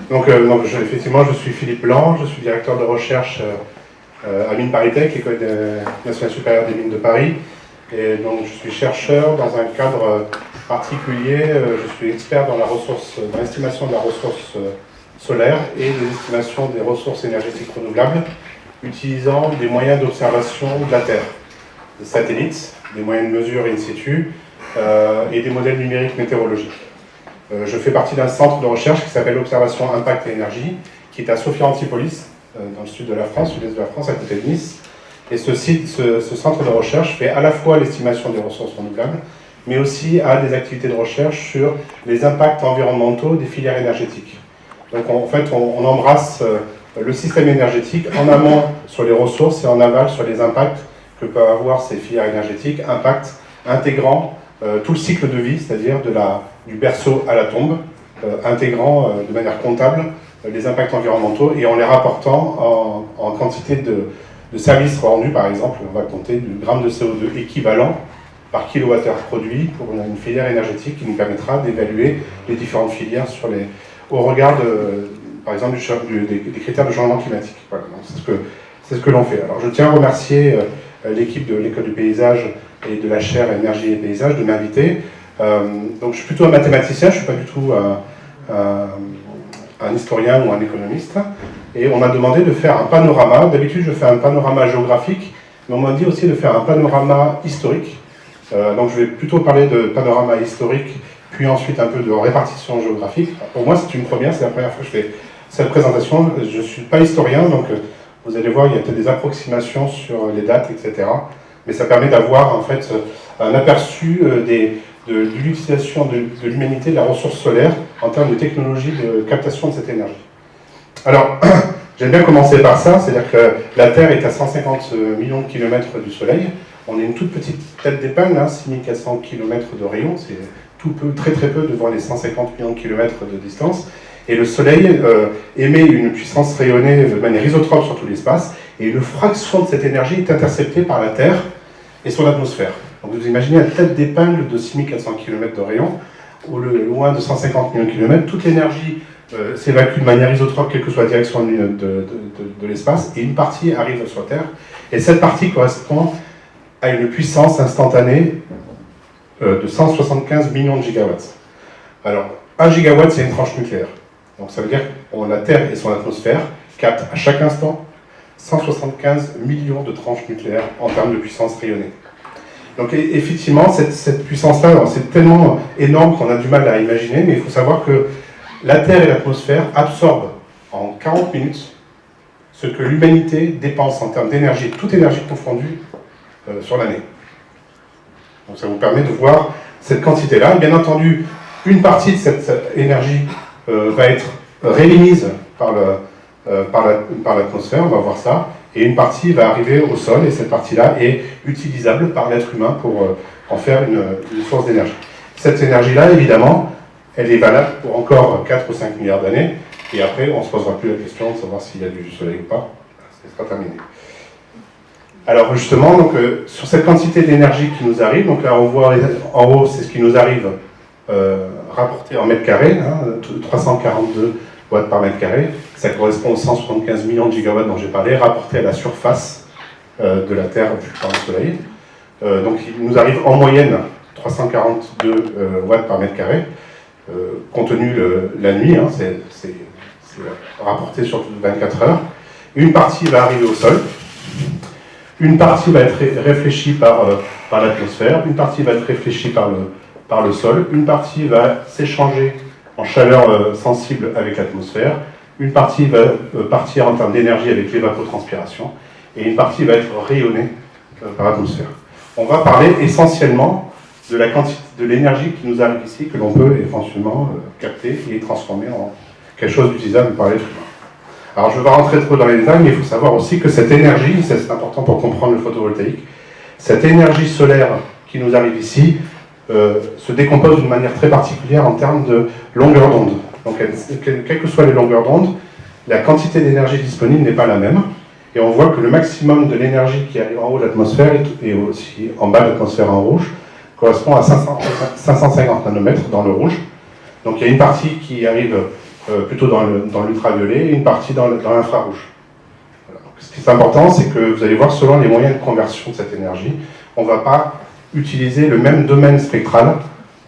Effectivement, je suis Philippe Blanc, je suis directeur de recherche à Mines ParisTech, École nationale supérieure des mines de Paris. Et donc, je suis chercheur dans un cadre particulier. Je suis expert dans dans l'estimation de la ressource solaire et de l'estimation des ressources énergétiques renouvelables, utilisant des moyens d'observation de la Terre, des satellites, des moyens de mesure in situ et des modèles numériques météorologiques. Je fais partie d'un centre de recherche qui s'appelle Observation Impact et Énergie, qui est à Sophia Antipolis, dans le sud de la France, sud-est de la France, à côté de Nice. Et ce centre de recherche fait à la fois l'estimation des ressources renouvelables, mais aussi a des activités de recherche sur les impacts environnementaux des filières énergétiques. Donc en fait, on embrasse le système énergétique en amont sur les ressources et en aval sur les impacts que peuvent avoir ces filières énergétiques, impacts intégrant tout le cycle de vie, c'est-à-dire du berceau à la tombe, intégrant de manière comptable les impacts environnementaux et en les rapportant en quantité de services rendus. Par exemple, on va compter du gramme de CO2 équivalent par kilowattheure produit pour une filière énergétique qui nous permettra d'évaluer les différentes filières au regard, par exemple, des critères de changement climatique. Voilà, c'est ce que l'on fait. Alors, je tiens à remercier l'équipe de l'École du paysage et de la chaire Énergie et Paysage de m'inviter. Donc, je suis plutôt un mathématicien, je ne suis pas du tout un historien ou un économiste. Et on m'a demandé de faire un panorama. D'habitude, je fais un panorama géographique, mais on m'a dit aussi de faire un panorama historique. Donc, je vais plutôt parler de panorama historique, puis ensuite un peu de répartition géographique. Pour moi, c'est une première, c'est la première fois que je fais cette présentation. Je ne suis pas historien, donc vous allez voir, il y a peut-être des approximations sur les dates, etc. Mais ça permet d'avoir en fait un aperçu de l'utilisation de l'humanité de la ressource solaire en termes de technologie de captation de cette énergie. Alors, j'aime bien commencer par ça, c'est-à-dire que la Terre est à 150 millions de kilomètres du Soleil. On est une toute petite tête d'épingle, 6400 km de rayon, c'est tout peu, très très peu devant les 150 millions de kilomètres de distance. Et le Soleil émet une puissance rayonnée de manière isotrope sur tout l'espace, et une fraction de cette énergie est interceptée par la Terre et son atmosphère. Donc vous imaginez la tête d'épingle de 6400 km de rayon, ou loin de 150 millions de kilomètres, toute l'énergie s'évacue de manière isotrope, quelle que soit la direction de l'espace, et une partie arrive sur Terre. Et cette partie correspond à une puissance instantanée de 175 millions de gigawatts. Alors, 1 gigawatt, c'est une tranche nucléaire. Donc ça veut dire que la Terre et son atmosphère captent à chaque instant 175 millions de tranches nucléaires en termes de puissance rayonnée. Donc effectivement, cette puissance-là, c'est tellement énorme qu'on a du mal à imaginer, mais il faut savoir que la Terre et l'atmosphère absorbent en 40 minutes ce que l'humanité dépense en termes d'énergie, toute énergie confondue, sur l'année. Donc ça vous permet de voir cette quantité-là. Bien entendu, une partie de cette énergie va être réémise par l'atmosphère, on va voir ça, et une partie va arriver au sol, et cette partie-là est utilisable par l'être humain pour en faire une source d'énergie. Cette énergie-là, évidemment, elle est valable pour encore 4 ou 5 milliards d'années, et après, on ne se posera plus la question de savoir s'il y a du soleil ou pas. Ce sera terminé. Alors justement, donc, sur cette quantité d'énergie qui nous arrive, donc là on voit en haut, c'est ce qui nous arrive rapporté en mètres carrés, 342 watts par mètre carré, ça correspond aux 175 millions de gigawatts dont j'ai parlé, rapporté à la surface de la Terre vue par le Soleil. Donc il nous arrive en moyenne 342 watts par mètre carré, compte tenu la nuit, c'est rapporté sur 24 heures. Une partie va arriver au sol. Une partie va être réfléchie par l'atmosphère, une partie va être réfléchie par le sol, une partie va s'échanger en chaleur sensible avec l'atmosphère, une partie va partir en termes d'énergie avec l'évapotranspiration, et une partie va être rayonnée par l'atmosphère. On va parler essentiellement de la quantité de l'énergie qui nous arrive ici, que l'on peut éventuellement capter et transformer en quelque chose d'utilisable par l'être humain. Alors je ne vais pas rentrer trop dans les détails, mais il faut savoir aussi que cette énergie, c'est important pour comprendre le photovoltaïque, cette énergie solaire qui nous arrive ici se décompose d'une manière très particulière en termes de longueur d'onde. Donc quelles que soient les longueurs d'onde, la quantité d'énergie disponible n'est pas la même. Et on voit que le maximum de l'énergie qui arrive en haut de l'atmosphère et aussi en bas de l'atmosphère en rouge correspond à 550 nanomètres dans le rouge. Donc il y a une partie qui arrive plutôt dans l'ultraviolet, et une partie dans l'infrarouge. Voilà. Ce qui est important, c'est que vous allez voir, selon les moyens de conversion de cette énergie, on ne va pas utiliser le même domaine spectral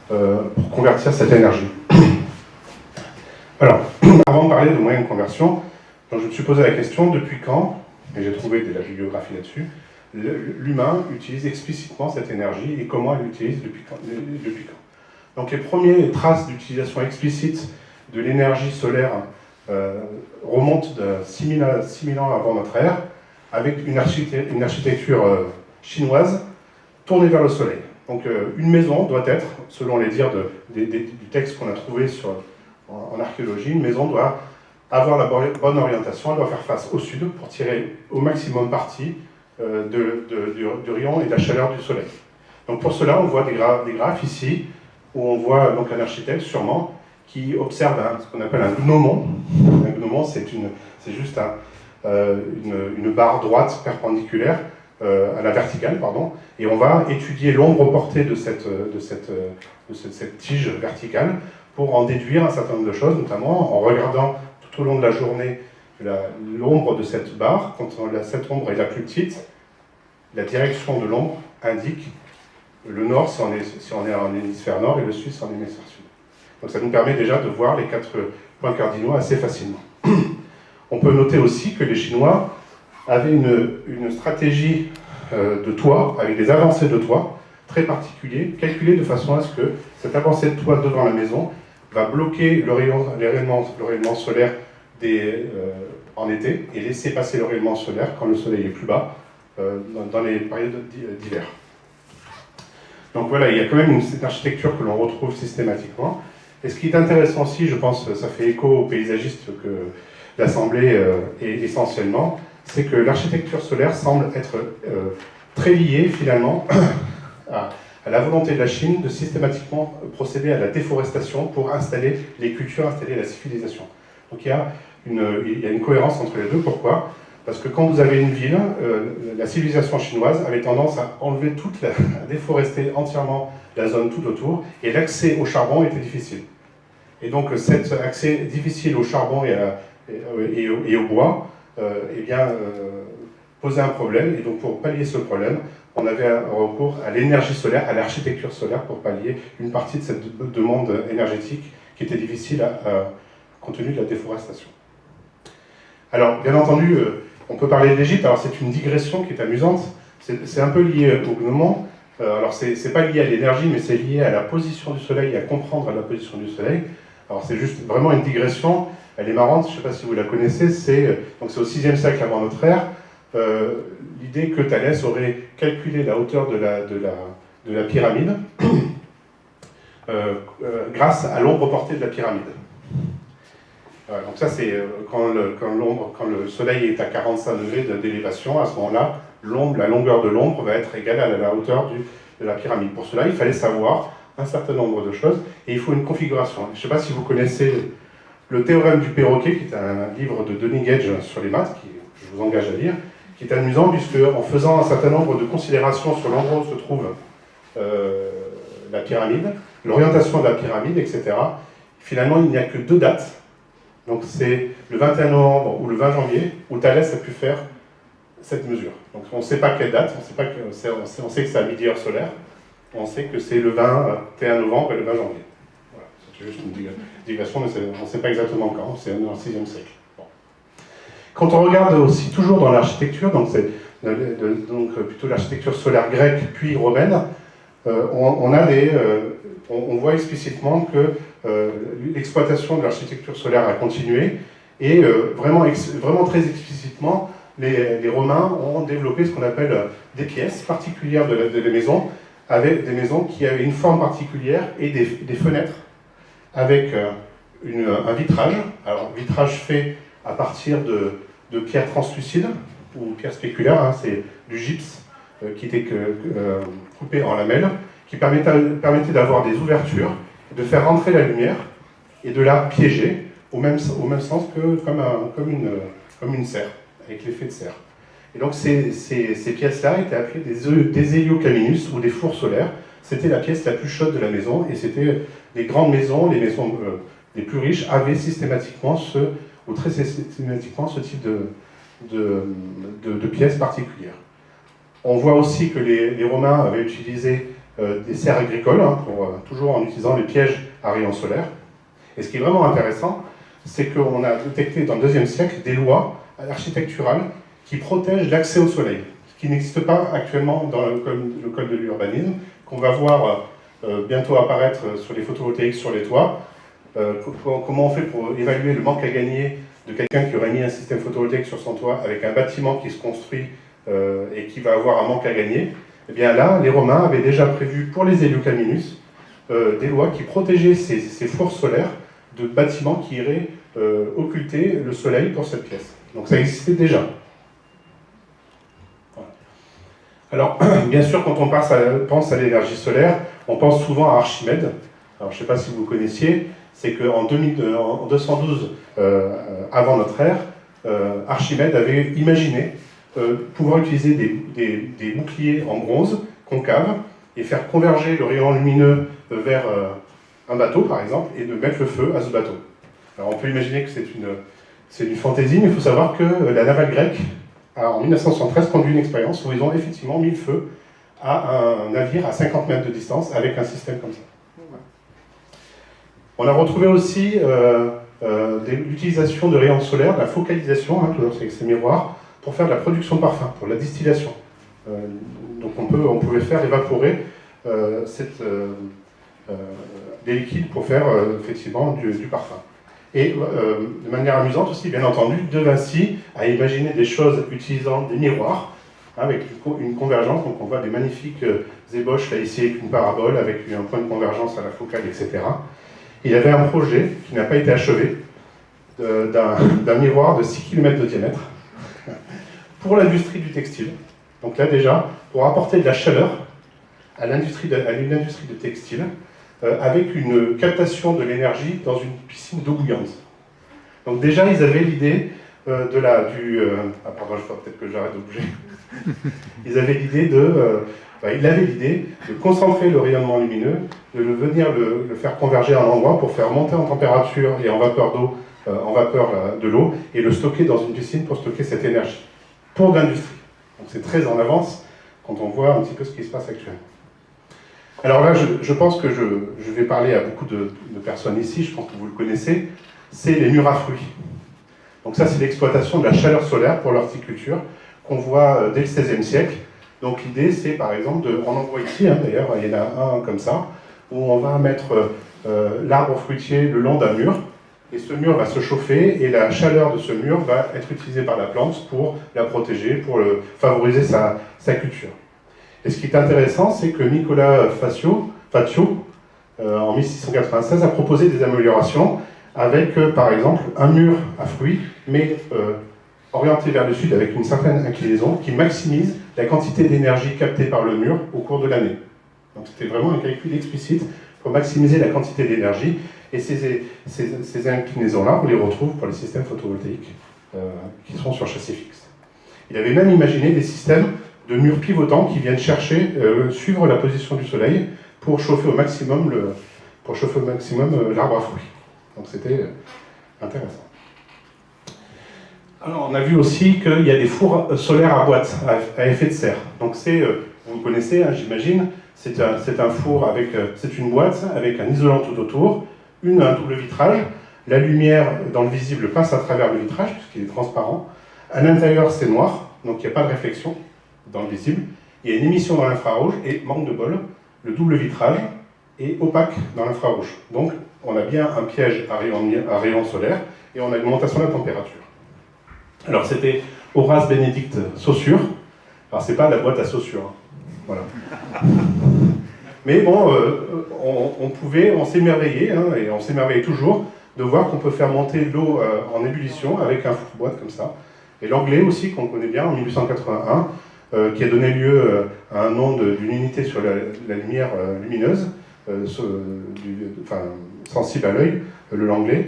pour convertir cette énergie. Alors, avant de parler de moyens de conversion, donc je me suis posé la question, depuis quand, et j'ai trouvé de la bibliographie là-dessus, l'humain utilise explicitement cette énergie et comment elle l'utilise depuis quand. Donc les premières traces d'utilisation explicite de l'énergie solaire remontent de 6000 ans avant notre ère, avec une architecture chinoise tournée vers le soleil. Donc une maison doit être, selon les dires du texte qu'on a trouvé en archéologie, une maison doit avoir la bonne orientation, elle doit faire face au sud pour tirer au maximum parti du rayon et de la chaleur du soleil. Donc pour cela, on voit des graphes ici, où on voit donc un architecte sûrement qui observe ce qu'on appelle un gnomon. Un gnomon, c'est juste une barre droite perpendiculaire à la verticale, pardon, et on va étudier l'ombre portée de cette tige verticale pour en déduire un certain nombre de choses, notamment en regardant tout au long de la journée l'ombre de cette barre. Quand cette ombre est la plus petite, la direction de l'ombre indique le nord si on est en hémisphère nord et le sud si on est en hémisphère sud. Donc ça nous permet déjà de voir les 4 points cardinaux assez facilement. On peut noter aussi que les Chinois avaient une stratégie de toit, avec des avancées de toit très particulières, calculées de façon à ce que cette avancée de toit devant la maison va bloquer le rayonnement solaire en été et laisser passer le rayonnement solaire quand le soleil est plus bas dans les périodes d'hiver. Donc voilà, il y a quand même cette architecture que l'on retrouve systématiquement. Et ce qui est intéressant aussi, je pense, ça fait écho aux paysagistes que l'Assemblée est essentiellement, c'est que l'architecture solaire semble être très liée finalement à la volonté de la Chine de systématiquement procéder à la déforestation pour installer les cultures, installer la civilisation. Donc il y a une cohérence entre les deux. Pourquoi ? Parce que quand vous avez une ville, la civilisation chinoise avait tendance à enlever à déforester entièrement la zone tout autour, et l'accès au charbon était difficile. Et donc cet accès difficile au charbon et au bois, posait un problème, et donc pour pallier ce problème, on avait un recours à l'énergie solaire, à l'architecture solaire, pour pallier une partie de cette demande énergétique qui était difficile compte tenu de la déforestation. Alors, bien entendu, on peut parler de l'Égypte. Alors c'est une digression qui est amusante, c'est un peu lié au gnomon. Alors c'est pas lié à l'énergie, mais c'est lié à la position du soleil, à comprendre la position du soleil. Alors c'est juste vraiment une digression, elle est marrante, je ne sais pas si vous la connaissez, c'est au 6e siècle avant notre ère, l'idée que Thalès aurait calculé la hauteur de la pyramide grâce à l'ombre portée de la pyramide. Voilà, donc ça c'est quand le soleil est à 45 degrés d'élévation, à ce moment-là, la longueur de l'ombre va être égale à la hauteur de la pyramide. Pour cela, il fallait savoir un certain nombre de choses, et il faut une configuration. Je ne sais pas si vous connaissez le théorème du perroquet, qui est un livre de Denis Gage sur les maths, que je vous engage à lire, qui est amusant, puisque en faisant un certain nombre de considérations sur l'endroit où se trouve la pyramide, l'orientation de la pyramide, etc., finalement, il n'y a que 2 dates. Donc c'est le 21 novembre ou le 20 janvier où Thalès a pu faire cette mesure. Donc on ne sait pas quelle date, on sait que c'est à midi heure solaire, on sait que c'est le 21 novembre et le 20 janvier. Voilà, c'est juste une digression, mais on ne sait pas exactement quand, c'est dans le 6e siècle. Bon. Quand on regarde aussi toujours dans l'architecture, donc c'est plutôt l'architecture solaire grecque puis romaine, on voit explicitement que l'exploitation de l'architecture solaire a continué, et vraiment très explicitement, les Romains ont développé ce qu'on appelle des pièces particulières de maisons, avec des maisons qui avaient une forme particulière et des fenêtres avec un vitrage. Alors, vitrage fait à partir de pierres translucides ou pierres spéculaires, hein, c'est du gypse qui était coupé en lamelles, qui permettait d'avoir des ouvertures, de faire rentrer la lumière et de la piéger au même sens que comme une serre, avec l'effet de serre. Et donc ces pièces-là étaient appelées des héliocaminus ou des fours solaires. C'était la pièce la plus chaude de la maison, et c'était les grandes maisons, les maisons des plus riches avaient systématiquement ou très systématiquement ce type de pièces particulières. On voit aussi que les Romains avaient utilisé des serres agricoles, hein, toujours en utilisant les pièges à rayons solaires. Et ce qui est vraiment intéressant, c'est qu'on a détecté dans le IIe siècle des lois architecturales qui protègent l'accès au soleil, ce qui n'existe pas actuellement dans le code de l'urbanisme, qu'on va voir bientôt apparaître sur les photovoltaïques sur les toits. Comment on fait pour évaluer le manque à gagner de quelqu'un qui aurait mis un système photovoltaïque sur son toit avec un bâtiment qui se construit et qui va avoir un manque à gagner? Eh bien là, les Romains avaient déjà prévu pour les Heliocaminus des lois qui protégeaient ces fours solaires de bâtiments qui iraient occulter le soleil pour cette pièce. Donc ça existait déjà. Voilà. Alors, bien sûr, quand on pense à l'énergie solaire, on pense souvent à Archimède. Alors, je ne sais pas si vous connaissiez, c'est qu'en 212 avant notre ère, Archimède avait imaginé pouvoir utiliser des boucliers en bronze concaves et faire converger le rayon lumineux vers un bateau, par exemple, et de mettre le feu à ce bateau. Alors, on peut imaginer que c'est une fantaisie, mais il faut savoir que la navale grecque a, en 1973, conduit une expérience où ils ont effectivement mis le feu à un navire à 50 mètres de distance avec un système comme ça. On a retrouvé aussi l'utilisation de rayons solaires, de la focalisation, hein, toujours avec ces miroirs, pour faire de la production de parfum, pour la distillation. Donc on pouvait faire évaporer des liquides pour faire effectivement du parfum. Et de manière amusante aussi, bien entendu, De Vinci a imaginé des choses utilisant des miroirs, hein, avec une convergence. Donc on voit des magnifiques ébauches là ici avec une parabole, avec un point de convergence à la focale, etc. Il y avait un projet qui n'a pas été achevé d'un miroir de 6 km de diamètre pour l'industrie du textile. Donc là déjà, pour apporter de la chaleur à une industrie de textile, avec une captation de l'énergie dans une piscine d'eau bouillante. Donc déjà, ils avaient l'idée pardon, peut-être que j'arrête de bouger. Il avait l'idée de concentrer le rayonnement lumineux, de venir le faire converger à un endroit pour faire monter en température et en vapeur d'eau, de l'eau, et le stocker dans une piscine pour stocker cette énergie, pour l'industrie. Donc c'est très en avance quand on voit un petit peu ce qui se passe actuellement. Alors là, je pense que je vais parler à beaucoup de personnes ici, je pense que vous le connaissez, c'est les murs à fruits. Donc ça, c'est l'exploitation de la chaleur solaire pour l'horticulture, qu'on voit dès le XVIe siècle. Donc l'idée, c'est par exemple, on en voit ici, hein, d'ailleurs, il y en a un comme ça, où on va mettre l'arbre fruitier le long d'un mur, et ce mur va se chauffer, et la chaleur de ce mur va être utilisée par la plante pour la protéger, pour favoriser sa culture. Et ce qui est intéressant, c'est que Nicolas Faccio, en 1696, a proposé des améliorations avec, par exemple, un mur à fruits, mais orienté vers le sud avec une certaine inclinaison qui maximise la quantité d'énergie captée par le mur au cours de l'année. Donc c'était vraiment un calcul explicite pour maximiser la quantité d'énergie. Et ces inclinaisons-là, on les retrouve pour les systèmes photovoltaïques qui sont sur châssis fixe. Il avait même imaginé des systèmes de murs pivotants qui viennent suivre la position du soleil pour chauffer au maximum l'arbre à fruits. Donc c'était intéressant. Alors on a vu aussi qu'il y a des fours solaires à boîte, à effet de serre. Donc vous connaissez, hein, j'imagine, c'est un four c'est une boîte avec un isolant tout autour, un double vitrage. La lumière dans le visible passe à travers le vitrage puisqu'il est transparent. À l'intérieur c'est noir, donc il n'y a pas de réflexion dans le visible. Il y a une émission dans l'infrarouge et, manque de bol, le double vitrage est opaque dans l'infrarouge. Donc on a bien un piège à rayon solaire et on a une augmentation de la température. Alors c'était Horace Bénédicte Saussure. Alors c'est pas la boîte à Saussure, hein. Voilà. Mais bon, on s'émerveillait, hein, et on s'émerveillait toujours de voir qu'on peut faire monter l'eau en ébullition avec un four-boîte comme ça. Et l'anglais aussi, qu'on connaît bien, en 1881, qui a donné lieu à un nom d'une unité sur la lumière lumineuse, sensible à l'œil, le Langlais,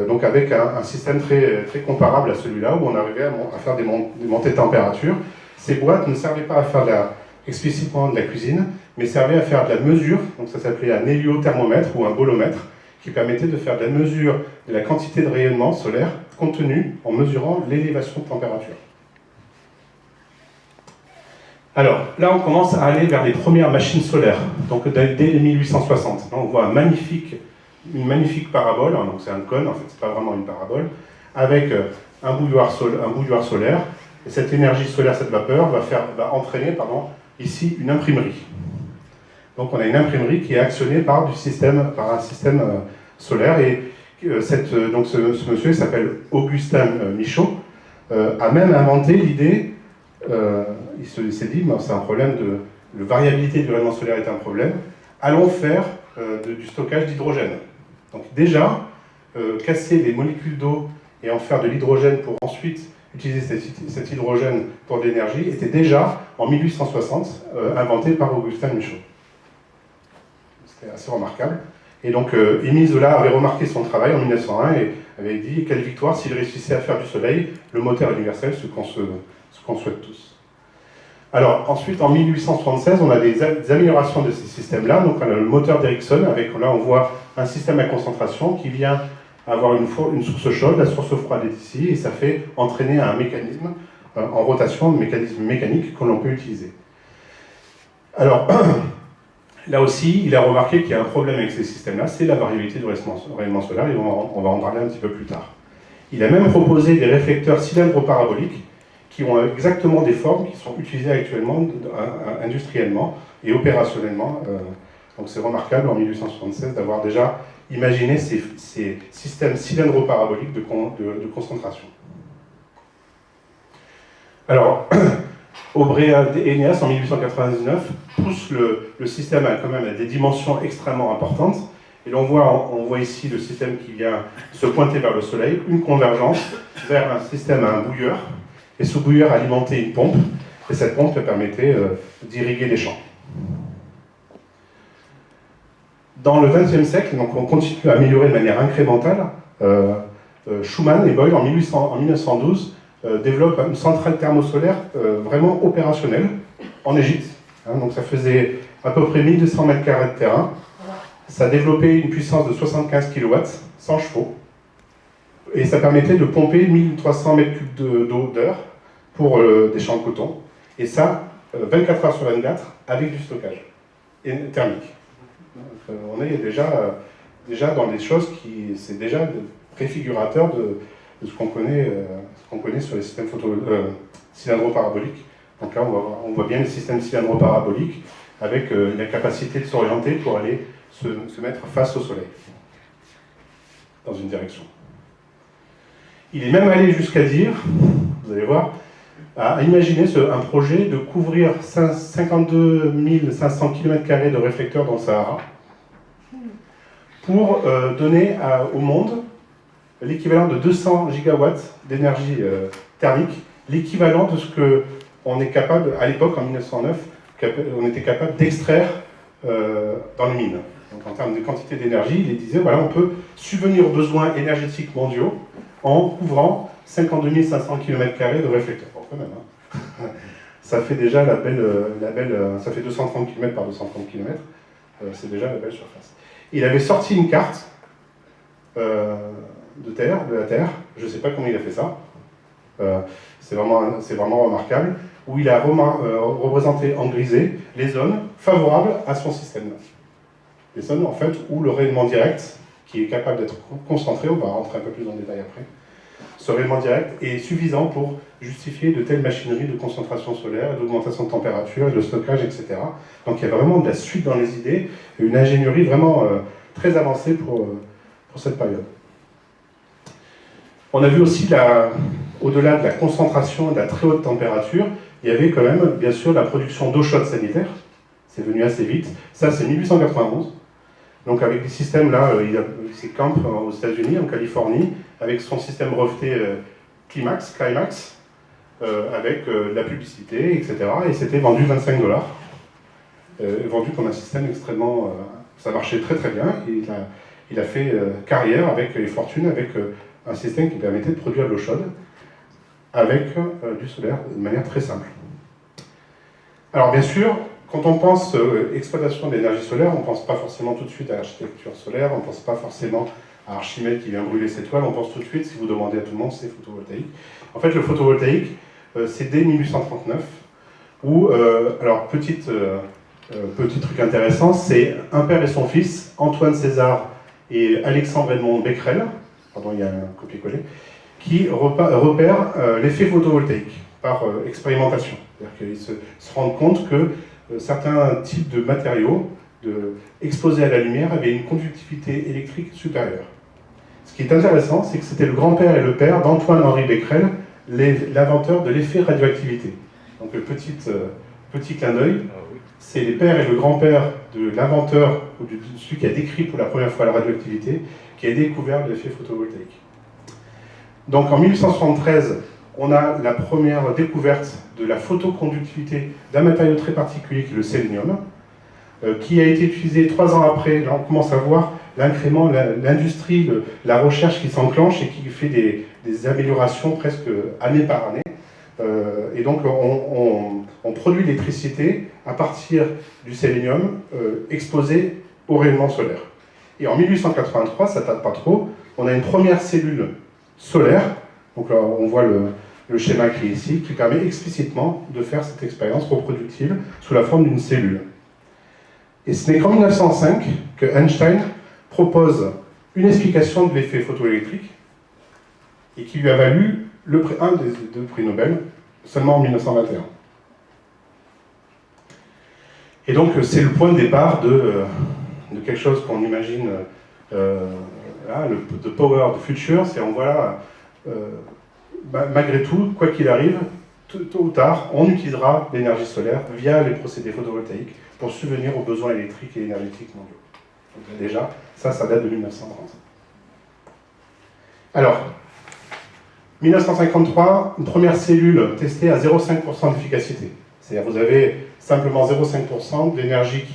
donc avec un système très, très comparable à celui-là, où on arrivait à faire des montées de température. Ces boîtes ne servaient pas à faire explicitement de la cuisine, mais servaient à faire de la mesure, donc ça s'appelait un héliothermomètre ou un bolomètre, qui permettait de faire de la mesure de la quantité de rayonnement solaire contenue en mesurant l'élévation de température. Alors, là, on commence à aller vers les premières machines solaires, donc dès 1860. Là, on voit une magnifique parabole, hein, donc c'est un cône, en fait, c'est pas vraiment une parabole, avec un bouilloire solaire, et cette énergie solaire, cette vapeur, va entraîner, ici, une imprimerie. Donc, on a une imprimerie qui est actionnée par un système solaire, et donc ce monsieur, il s'appelle Augustin Michaux, a même inventé l'idée. Il s'est dit, c'est un problème de variabilité du rayonnement solaire est un problème, allons faire du stockage d'hydrogène. Donc déjà, casser les molécules d'eau et en faire de l'hydrogène pour ensuite utiliser cet hydrogène pour de l'énergie était déjà, en 1860, inventé par Augustin Michaux. C'était assez remarquable. Et donc, Émile Zola avait remarqué son travail en 1901 et avait dit, quelle victoire s'il réussissait à faire du soleil le moteur universel, ce qu'on souhaite tous. Alors, ensuite, en 1876, on a des améliorations de ces systèmes-là. Donc, on a le moteur d'Ericsson, là, on voit un système à concentration qui vient avoir une source chaude, la source froide est ici, et ça fait entraîner un mécanisme en rotation, un mécanisme mécanique que l'on peut utiliser. Alors, là aussi, il a remarqué qu'il y a un problème avec ces systèmes-là, c'est la variabilité du rayonnement solaire, et on va en parler un petit peu plus tard. Il a même proposé des réflecteurs cylindro-paraboliques qui ont exactement des formes qui sont utilisées actuellement industriellement et opérationnellement. Donc c'est remarquable en 1876 d'avoir déjà imaginé ces systèmes cylindro-paraboliques de concentration. Alors, Obrea et Eneas en 1899 poussent le système quand même à des dimensions extrêmement importantes. Et là, on voit ici le système qui vient se pointer vers le Soleil, une convergence vers un système à un bouilleur. Et ce bouilleur alimentait une pompe, et cette pompe permettait d'irriguer les champs. Dans le XXe siècle, donc on continue à améliorer de manière incrémentale. Schumann et Boyle, en 1912, développent une centrale thermosolaire vraiment opérationnelle en Égypte. Donc ça faisait à peu près 1200 m² de terrain. Ça développait une puissance de 75 kW, 100 chevaux. Et ça permettait de pomper 1300 m³ d'eau d'heure pour des champs de coton. Et ça, 24 heures sur 24, avec du stockage thermique. Donc, on est déjà dans des choses c'est déjà préfigurateur de ce qu'on connaît sur les systèmes cylindro-paraboliques. Donc là, on voit bien le système cylindro-parabolique avec la capacité de s'orienter pour aller se mettre face au soleil, dans une direction. Il est même allé jusqu'à dire, vous allez voir, à imaginer un projet de couvrir 52 500 km² de réflecteurs dans le Sahara pour donner au monde l'équivalent de 200 gigawatts d'énergie thermique, l'équivalent de ce qu'on est capable, à l'époque, en 1909, on était capable d'extraire dans les mines. Donc en termes de quantité d'énergie, il disait, voilà, on peut subvenir aux besoins énergétiques mondiaux en couvrant 52 500 km² de réflecteurs. Bon, quand même, hein. Ça fait déjà ça fait 230 km par 230 km, c'est déjà la belle surface. Il avait sorti une carte de la Terre, je ne sais pas comment il a fait ça, c'est vraiment remarquable, où il a représenté en grisé les zones favorables à son système-là. Les zones, en fait, où le rayonnement direct, qui est capable d'être concentré, on va rentrer un peu plus en détail après, ce rayonnement direct est suffisant pour justifier de telles machineries de concentration solaire, d'augmentation de température, et de stockage, etc. Donc il y a vraiment de la suite dans les idées, et une ingénierie vraiment très avancée pour cette période. On a vu aussi, au-delà de la concentration et de la très haute température, il y avait quand même, bien sûr, la production d'eau chaude sanitaire. C'est venu assez vite. Ça, c'est 1891. Donc avec des systèmes là, c'est Camp aux États-Unis, en Californie, avec son système breveté Climax, avec de la publicité, etc. Et c'était vendu 25 $. Vendu comme un système extrêmement... ça marchait très très bien. Et il a fait carrière et fortune avec un système qui permettait de produire de l'eau chaude avec du solaire de manière très simple. Alors bien sûr, quand on pense exploitation de l'énergie solaire, on ne pense pas forcément tout de suite à l'architecture solaire, on ne pense pas forcément à Archimède qui vient brûler ses toiles, on pense tout de suite, si vous demandez à tout le monde, c'est photovoltaïque. En fait, le photovoltaïque, c'est dès 1839, où, alors petit truc intéressant, c'est un père et son fils, Antoine César et Alexandre Edmond Becquerel, pardon, il y a un copier-coller, qui repèrent l'effet photovoltaïque par expérimentation. C'est-à-dire qu'ils se rendent compte que certains types de matériaux exposés à la lumière avaient une conductivité électrique supérieure. Ce qui est intéressant, c'est que c'était le grand-père et le père d'Antoine-Henri Becquerel, l'inventeur de l'effet radioactivité. Donc petit clin d'œil, c'est les pères et le grand-père de l'inventeur, ou de celui qui a décrit pour la première fois la radioactivité, qui a découvert l'effet photovoltaïque. Donc en 1873, on a la première découverte de la photoconductivité d'un matériau très particulier qui est le sélénium, qui a été utilisé 3 ans après. Là, on commence à voir l'incrément, l'industrie, la recherche qui s'enclenche et qui fait des améliorations presque année par année. Et donc, on produit l'électricité à partir du sélénium exposé au rayonnement solaire. Et en 1883, ça ne date pas trop, on a une première cellule solaire. Donc là, on voit le schéma qui est ici, qui permet explicitement de faire cette expérience reproductible sous la forme d'une cellule. Et ce n'est qu'en 1905 que Einstein propose une explication de l'effet photoélectrique et qui lui a valu un des 2 prix Nobel, seulement en 1921. Et donc c'est le point de départ de quelque chose qu'on imagine, the power of the future, c'est on voit là, malgré tout, quoi qu'il arrive, tôt ou tard, on utilisera l'énergie solaire via les procédés photovoltaïques pour subvenir aux besoins électriques et énergétiques mondiaux. Donc déjà, ça date de 1930. Alors, 1953, une première cellule testée à 0,5% d'efficacité. C'est-à-dire vous avez simplement 0,5% de l'énergie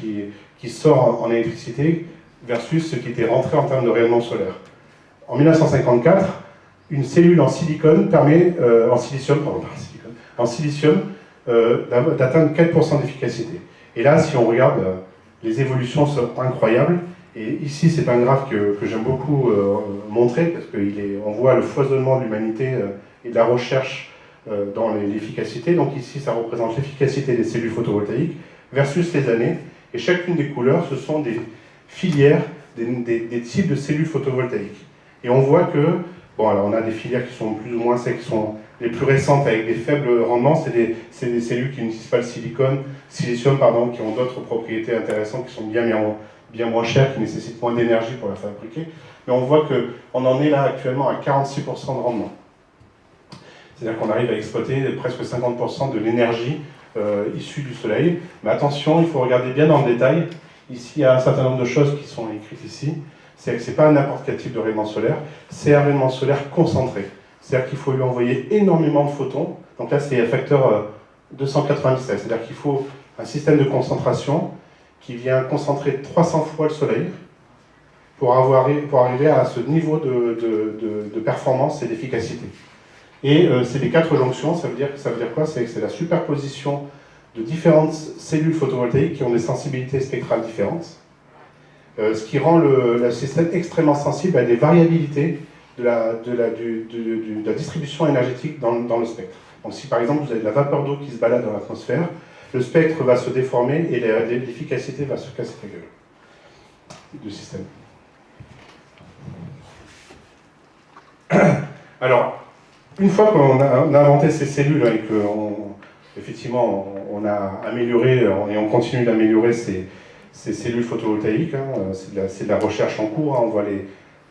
qui sort en électricité versus ce qui était rentré en termes de rayonnement solaire. En 1954, une cellule en silicone permet, en silicium, d'atteindre 4% d'efficacité. Et là, si on regarde, les évolutions sont incroyables. Et ici, c'est un graphe que j'aime beaucoup montrer, parce qu'on voit le foisonnement de l'humanité et de la recherche dans l'efficacité. Donc ici, ça représente l'efficacité des cellules photovoltaïques versus les années. Et chacune des couleurs, ce sont des filières, des types de cellules photovoltaïques. Et on voit que, bon, alors on a des filières qui sont plus ou moins celles qui sont les plus récentes avec des faibles rendements, c'est des cellules qui n'utilisent pas le silicium, pardon, qui ont d'autres propriétés intéressantes, qui sont bien moins chères, qui nécessitent moins d'énergie pour la fabriquer. Mais on voit qu'on en est là actuellement à 46% de rendement. C'est-à-dire qu'on arrive à exploiter presque 50% de l'énergie issue du soleil. Mais attention, il faut regarder bien dans le détail. Ici, il y a un certain nombre de choses qui sont écrites ici. C'est que ce n'est pas n'importe quel type de rayonnement solaire, c'est un rayonnement solaire concentré. C'est-à-dire qu'il faut lui envoyer énormément de photons. Donc là, c'est un facteur 297. C'est-à-dire qu'il faut un système de concentration qui vient concentrer 300 fois le soleil pour arriver à ce niveau de performance et d'efficacité. Et c'est les 4 jonctions, ça veut dire quoi? C'est que c'est la superposition de différentes cellules photovoltaïques qui ont des sensibilités spectrales différentes, ce qui rend le système extrêmement sensible à des variabilités de la distribution énergétique dans le spectre. Donc si par exemple vous avez de la vapeur d'eau qui se balade dans l'atmosphère, le spectre va se déformer et l'efficacité va se casser la gueule du système. Alors, une fois qu'on a inventé ces cellules et qu'effectivement on a amélioré et on continue d'améliorer ces cellules photovoltaïques, c'est de la recherche en cours, on voit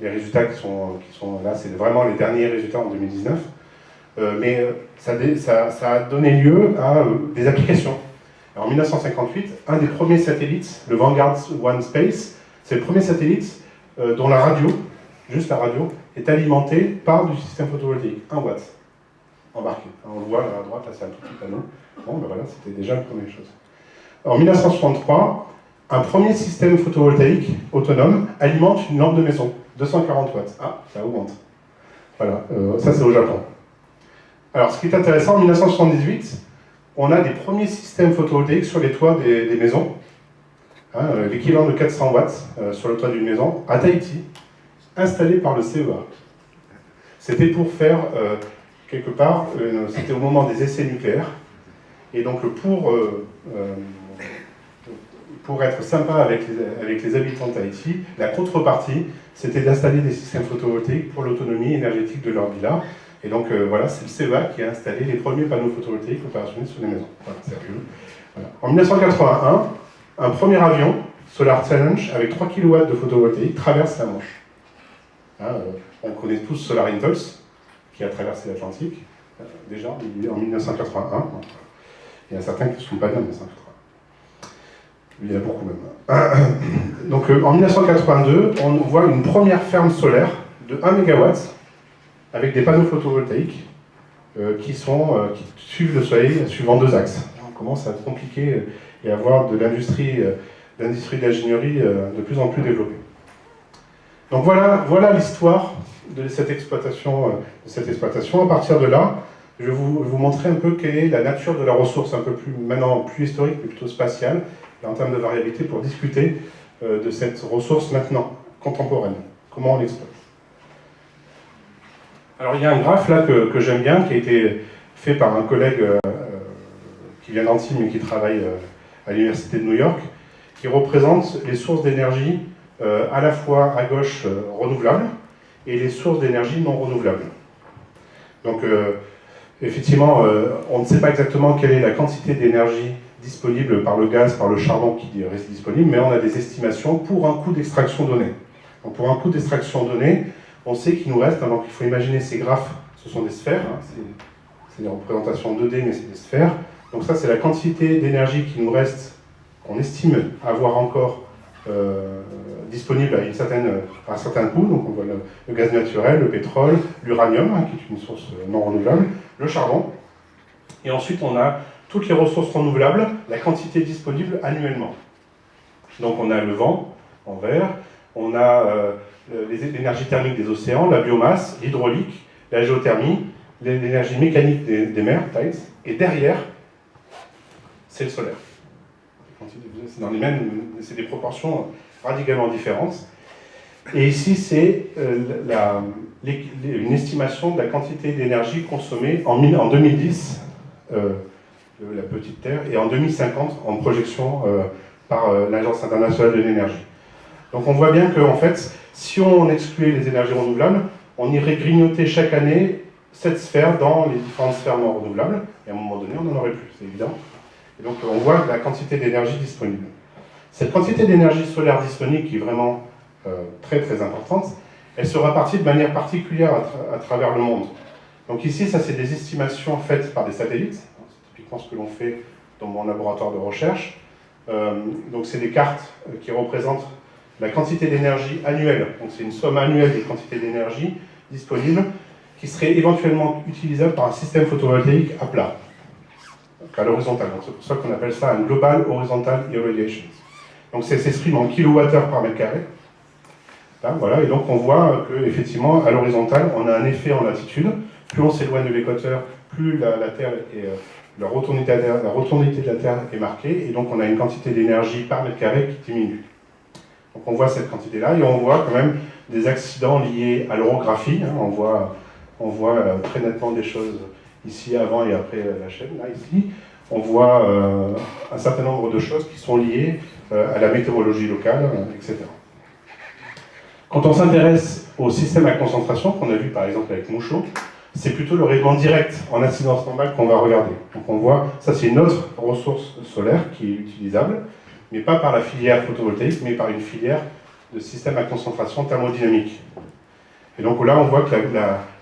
les résultats qui sont là, c'est vraiment les derniers résultats en 2019, mais ça a donné lieu à des applications. Alors, en 1958, un des premiers satellites, le Vanguard 1 Space, c'est le premier satellite dont la radio, juste la radio, est alimentée par du système photovoltaïque, 1 watt embarqué. Alors, on le voit là à droite, là c'est un tout petit panneau. Bon, ben voilà, c'était déjà la première chose. En 1963, un premier système photovoltaïque autonome alimente une lampe de maison, 240 watts. Ah, ça augmente. Voilà, ça c'est au Japon. Alors, ce qui est intéressant, en 1978, on a des premiers systèmes photovoltaïques sur les toits des maisons, hein, l'équivalent de 400 watts sur le toit d'une maison, à Tahiti, installé par le CEA. C'était pour faire, quelque part, c'était au moment des essais nucléaires, et donc pour être sympa avec les habitants de Tahiti, la contrepartie, c'était d'installer des systèmes photovoltaïques pour l'autonomie énergétique de leur villa. Et donc voilà, c'est le CEA qui a installé les premiers panneaux photovoltaïques opérationnels sur les maisons. Voilà, c'est rigolo. Voilà. En 1981, un premier avion, Solar Challenge, avec 3 kW de photovoltaïque, traverse la Manche. Hein, on connaît tous Solar Impulse, qui a traversé l'Atlantique, déjà en 1981. Il y en a certains qui ne sont pas nés en 1981. Il y en a beaucoup même. Donc en 1982, on voit une première ferme solaire de 1 MW avec des panneaux photovoltaïques qui suivent le soleil suivant 2 axes. On commence à être compliqué et à avoir de l'industrie d'ingénierie de plus en plus développée. Donc voilà l'histoire de cette exploitation. À partir de là, je vais vous montrer un peu quelle est la nature de la ressource, un peu plus, maintenant plus historique, mais plutôt spatiale, en termes de variabilité, pour discuter de cette ressource maintenant, contemporaine. Comment on l'exploite. Alors il y a un graphe là que j'aime bien, qui a été fait par un collègue qui vient d'Antibes mais qui travaille à l'Université de New York, qui représente les sources d'énergie à la fois à gauche renouvelables et les sources d'énergie non renouvelables. Donc effectivement, on ne sait pas exactement quelle est la quantité d'énergie disponible par le gaz, par le charbon qui reste disponible, mais on a des estimations pour un coût d'extraction donné. Donc pour un coût d'extraction donné, on sait qu'il nous reste, donc il faut imaginer ces graphes, ce sont des sphères, hein, c'est des représentations 2D, mais c'est des sphères. Donc ça, c'est la quantité d'énergie qui nous reste, qu'on estime avoir encore disponible à un certain coût. Donc on voit le gaz naturel, le pétrole, l'uranium, hein, qui est une source non renouvelable, le charbon. Et ensuite, on a toutes les ressources renouvelables, la quantité disponible annuellement. Donc on a le vent, en vert, on a l'énergie thermique des océans, la biomasse, l'hydraulique, la géothermie, l'énergie mécanique des mers, tides, et derrière, c'est le solaire. C'est des proportions radicalement différentes. Et ici, c'est une estimation de la quantité d'énergie consommée en 2010, la petite Terre, et en 2050 en projection par l'Agence internationale de l'énergie. Donc on voit bien qu'en fait, si on excluait les énergies renouvelables, on irait grignoter chaque année cette sphère dans les différentes sphères non renouvelables, et à un moment donné, on n'en aurait plus, c'est évident. Et donc on voit la quantité d'énergie disponible. Cette quantité d'énergie solaire disponible, qui est vraiment très très importante, elle se répartit de manière particulière à travers le monde. Donc ici, ça c'est des estimations faites par des satellites, c'est typiquement ce que l'on fait dans mon laboratoire de recherche. Donc c'est des cartes qui représentent la quantité d'énergie annuelle, donc c'est une somme annuelle des quantités d'énergie disponibles qui serait éventuellement utilisable par un système photovoltaïque à plat, donc à l'horizontale. C'est pour ça qu'on appelle ça un Global Horizontal Irradiation. Donc c'est s'exprime en kilowattheure par mètre carré. Là, voilà, et donc on voit qu'effectivement, à l'horizontale, on a un effet en latitude. Plus on s'éloigne de l'équateur, plus la Terre est, la rotondité de la Terre est marquée, et donc on a une quantité d'énergie par mètre carré qui diminue. Donc on voit cette quantité-là, et on voit quand même des accidents liés à l'orographie. Hein, on voit très nettement des choses ici, avant et après la chaîne, là, ici. On voit un certain nombre de choses qui sont liées à la météorologie locale, etc. Quand on s'intéresse au système à concentration, qu'on a vu par exemple avec Mouchot, c'est plutôt le rayonnement direct en incidence normale qu'on va regarder. Donc on voit, ça c'est une autre ressource solaire qui est utilisable, mais pas par la filière photovoltaïque, mais par une filière de système à concentration thermodynamique. Et donc là on voit que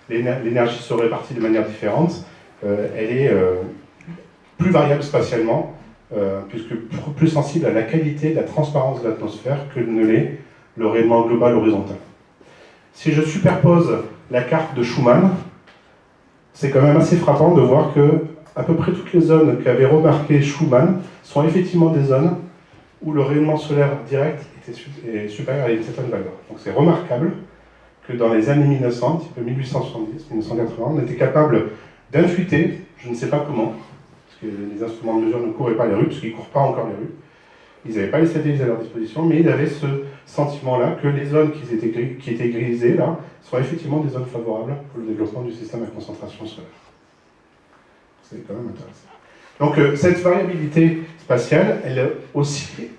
l'énergie se répartit de manière différente, elle est plus variable spatialement, puisque plus sensible à la qualité, la transparence de l'atmosphère que ne l'est le rayonnement global horizontal. Si je superpose la carte de Schumann, c'est quand même assez frappant de voir que à peu près toutes les zones qu'avait remarquées Schumann sont effectivement des zones où le rayonnement solaire direct est supérieur à une certaine valeur. Donc c'est remarquable que dans les années 1900, un petit peu 1870, 1980, on était capable d'intuiter, je ne sais pas comment, parce que les instruments de mesure ne couraient pas les rues, parce qu'ils ne courent pas encore les rues. Ils n'avaient pas les satellites à leur disposition, mais ils avaient ce sentiment-là que les zones qui étaient grisées, là, sont effectivement des zones favorables pour le développement du système à concentration solaire. C'est quand même intéressant. Donc cette variabilité spatiale, elle aussi,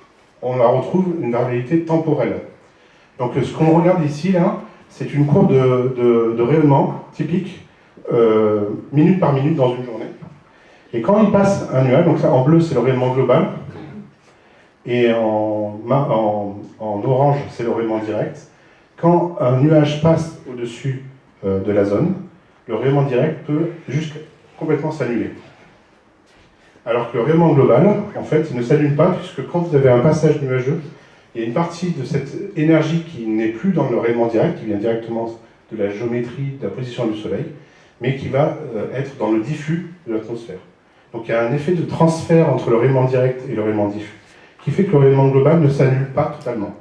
on la retrouve une variabilité temporelle. Donc ce qu'on regarde ici, là, c'est une courbe de rayonnement typique, minute par minute dans une journée. Et quand il passe un nuage, donc ça en bleu c'est le rayonnement global, et en orange c'est le rayonnement direct, quand un nuage passe au-dessus de la zone, le rayonnement direct peut juste complètement s'annuler. Alors que le rayonnement global, en fait, il ne s'allume pas, puisque quand vous avez un passage nuageux, il y a une partie de cette énergie qui n'est plus dans le rayonnement direct, qui vient directement de la géométrie, de la position du Soleil, mais qui va être dans le diffus de l'atmosphère. Donc il y a un effet de transfert entre le rayonnement direct et le rayonnement diffus, qui fait que le rayonnement global ne s'annule pas totalement.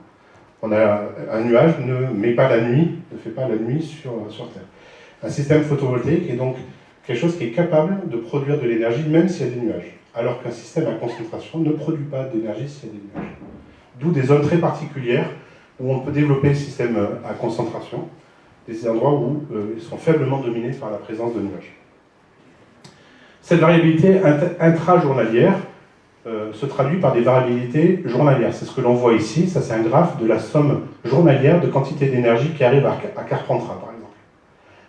On a un nuage ne met pas la nuit, ne fait pas la nuit sur Terre. Un système photovoltaïque est donc quelque chose qui est capable de produire de l'énergie même s'il y a des nuages, alors qu'un système à concentration ne produit pas d'énergie s'il y a des nuages. D'où des zones très particulières où on peut développer le système à concentration, des endroits où ils sont faiblement dominés par la présence de nuages. Cette variabilité intra-journalière se traduit par des variabilités journalières. C'est ce que l'on voit ici, ça c'est un graphe de la somme journalière de quantité d'énergie qui arrive à Carpentras, par exemple.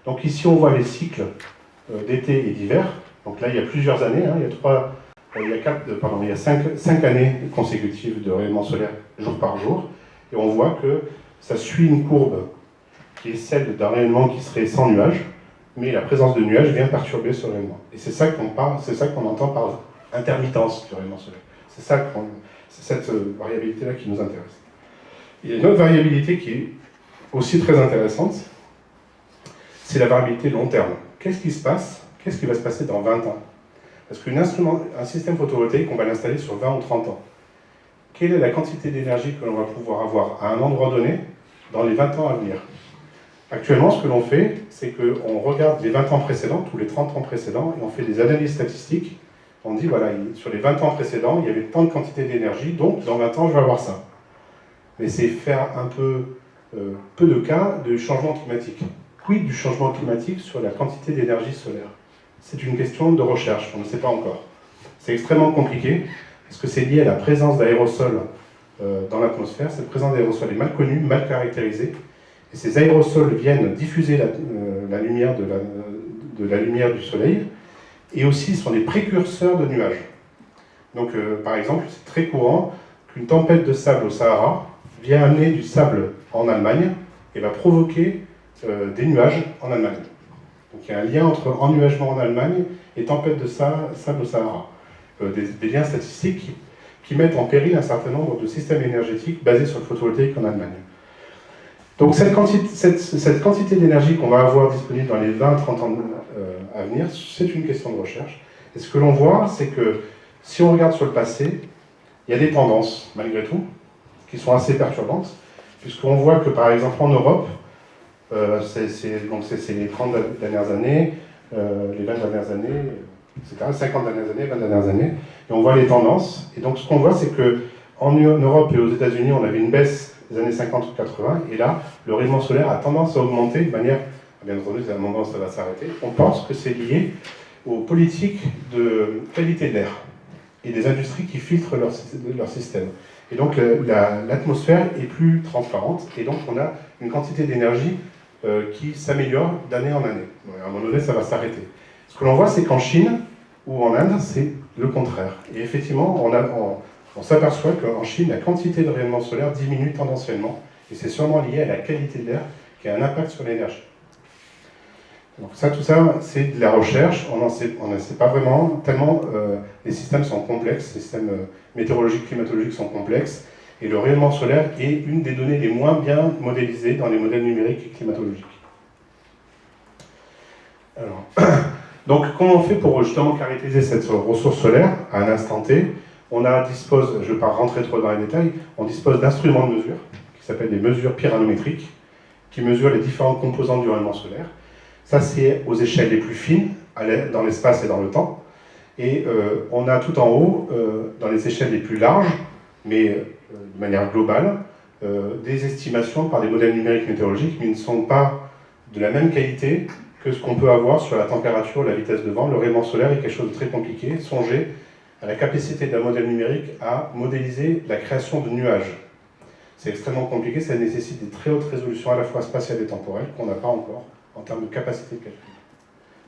Donc ici on voit les cycles d'été et d'hiver. Donc là il y a plusieurs années, hein, il y a 5 années consécutives de rayonnement solaire jour par jour, et on voit que ça suit une courbe qui est celle d'un rayonnement qui serait sans nuages, mais la présence de nuages vient perturber ce rayonnement. Et c'est ça qu'on entend par intermittence du rayonnement solaire. C'est cette variabilité-là qui nous intéresse. Il y a une autre variabilité qui est aussi très intéressante, c'est la variabilité long terme. Qu'est-ce qui se passe? Qu'est-ce qui va se passer dans 20 ans? Parce qu'un système photovoltaïque, on va l'installer sur 20 ou 30 ans. Quelle est la quantité d'énergie que l'on va pouvoir avoir à un endroit donné dans les 20 ans à venir? Actuellement, ce que l'on fait, c'est qu'on regarde les 20 ans précédents, tous les 30 ans précédents, et on fait des analyses statistiques. On dit, voilà, sur les 20 ans précédents, il y avait tant de quantité d'énergie, donc dans 20 ans, je vais avoir ça. Mais c'est faire un peu de cas du changement climatique. Quid du changement climatique sur la quantité d'énergie solaire? C'est une question de recherche, on ne sait pas encore. C'est extrêmement compliqué, parce que c'est lié à la présence d'aérosols dans l'atmosphère. Cette présence d'aérosols est mal connue, mal caractérisée, et ces aérosols viennent diffuser la lumière de la lumière du soleil, et aussi sont des précurseurs de nuages. Donc par exemple, c'est très courant qu'une tempête de sable au Sahara vient amener du sable en Allemagne et va provoquer des nuages en Allemagne. Donc il y a un lien entre ennuagement en Allemagne et tempête de sable au Sahara. Des liens statistiques qui mettent en péril un certain nombre de systèmes énergétiques basés sur le photovoltaïque en Allemagne. Donc cette quantité d'énergie qu'on va avoir disponible dans les 20-30 ans à venir, c'est une question de recherche. Et ce que l'on voit, c'est que si on regarde sur le passé, il y a des tendances, malgré tout, qui sont assez perturbantes, puisqu'on voit que par exemple en Europe, c'est les 30 dernières années, les 20 dernières années, etc., 50 dernières années, 20 dernières années, et on voit les tendances. Et donc ce qu'on voit, c'est qu'en Europe et aux États-Unis, on avait une baisse des années 50 ou 80, et là, le rayonnement solaire a tendance à augmenter de manière, bien entendu, à un moment ça va s'arrêter. On pense que c'est lié aux politiques de qualité de l'air et des industries qui filtrent leur système. Et donc l'atmosphère est plus transparente, et donc on a une quantité d'énergie qui s'améliore d'année en année. À un moment donné, ça va s'arrêter. Ce que l'on voit, c'est qu'en Chine ou en Inde, c'est le contraire. Et effectivement, on s'aperçoit qu'en Chine, la quantité de rayonnement solaire diminue tendanciellement, et c'est sûrement lié à la qualité de l'air qui a un impact sur l'énergie. Donc tout ça, c'est de la recherche, on ne sait pas vraiment, tellement les systèmes sont complexes, les systèmes météorologiques, climatologiques sont complexes, et le rayonnement solaire est une des données les moins bien modélisées dans les modèles numériques et climatologiques. Alors, donc comment on fait pour justement caractériser cette ressource solaire à un instant T? On dispose, je ne vais pas rentrer trop dans les détails, on dispose d'instruments de mesure, qui s'appellent des mesures pyranométriques, qui mesurent les différentes composantes du rayonnement solaire. Ça, c'est aux échelles les plus fines, dans l'espace et dans le temps. Et on a tout en haut, dans les échelles les plus larges, mais de manière globale, des estimations par des modèles numériques météorologiques, mais ils ne sont pas de la même qualité que ce qu'on peut avoir sur la température, la vitesse de vent. Le rayonnement solaire est quelque chose de très compliqué. Songez à la capacité d'un modèle numérique à modéliser la création de nuages. C'est extrêmement compliqué, ça nécessite des très hautes résolutions à la fois spatiales et temporelles qu'on n'a pas encore en termes de capacité de calcul.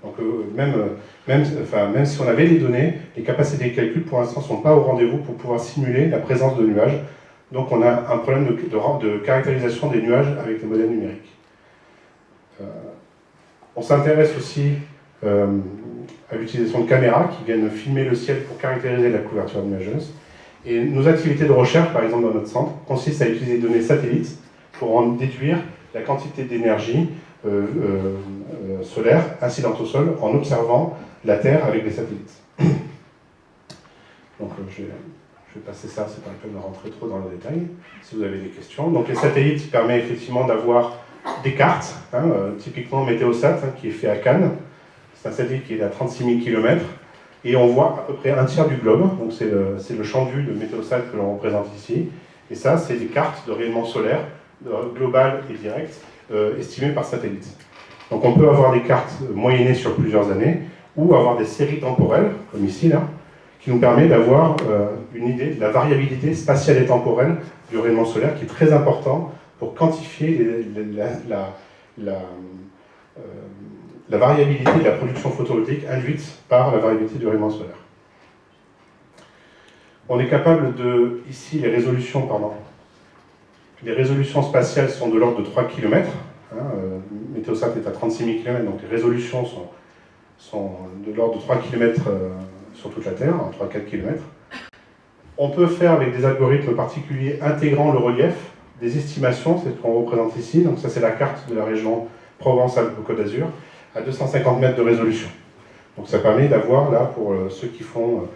Donc même si on avait les données, les capacités de calcul pour l'instant ne sont pas au rendez-vous pour pouvoir simuler la présence de nuages. Donc on a un problème de caractérisation des nuages avec les modèles numériques. On s'intéresse aussi à l'utilisation de caméras qui viennent filmer le ciel pour caractériser la couverture nuageuse. Et nos activités de recherche, par exemple dans notre centre, consistent à utiliser des données satellites pour en déduire la quantité d'énergie solaire incidente au sol en observant la Terre avec des satellites. Donc je vais passer ça, c'est pas la peine de rentrer trop dans le détail, si vous avez des questions. Donc les satellites permettent effectivement d'avoir des cartes, typiquement Météosat, qui est fait à Cannes. C'est un satellite qui est à 36 000 km, et on voit à peu près un tiers du globe, donc c'est le champ de vue de Météosat que l'on représente ici. Et ça, c'est des cartes de rayonnement solaire, global et direct, estimées par satellite. Donc on peut avoir des cartes moyennées sur plusieurs années, ou avoir des séries temporelles, comme ici, là, qui nous permet d'avoir une idée de la variabilité spatiale et temporelle du rayonnement solaire, qui est très important pour quantifier la variabilité de la production photovoltaïque induite par la variabilité du rayonnement solaire. On est capable de, ici, les résolutions spatiales sont de l'ordre de 3 km. Météosat est à 36 000 km, donc les résolutions sont de l'ordre de 3 km sur toute la Terre, 3-4 km. On peut faire avec des algorithmes particuliers intégrant le relief, des estimations, c'est ce qu'on représente ici. Donc ça, c'est la carte de la région Provence-Alpes-Côte d'Azur, à 250 mètres de résolution. Donc ça permet d'avoir, là, pour ceux qui font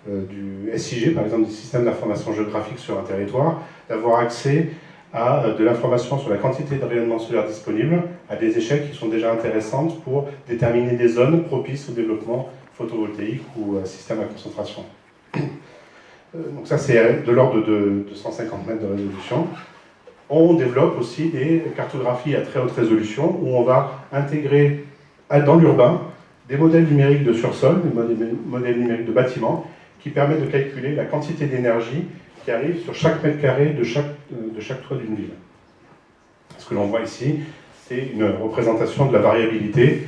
du SIG, par exemple, des systèmes d'information géographique sur un territoire, d'avoir accès à de l'information sur la quantité de rayonnement solaire disponible, à des échelles qui sont déjà intéressantes pour déterminer des zones propices au développement photovoltaïque ou système à concentration. Donc ça, c'est de l'ordre de 150 mètres de résolution. On développe aussi des cartographies à très haute résolution où on va intégrer dans l'urbain des modèles numériques de sursol, des modèles numériques de bâtiments, qui permettent de calculer la quantité d'énergie qui arrive sur chaque mètre carré de chaque toit d'une ville. Ce que l'on voit ici, c'est une représentation de la variabilité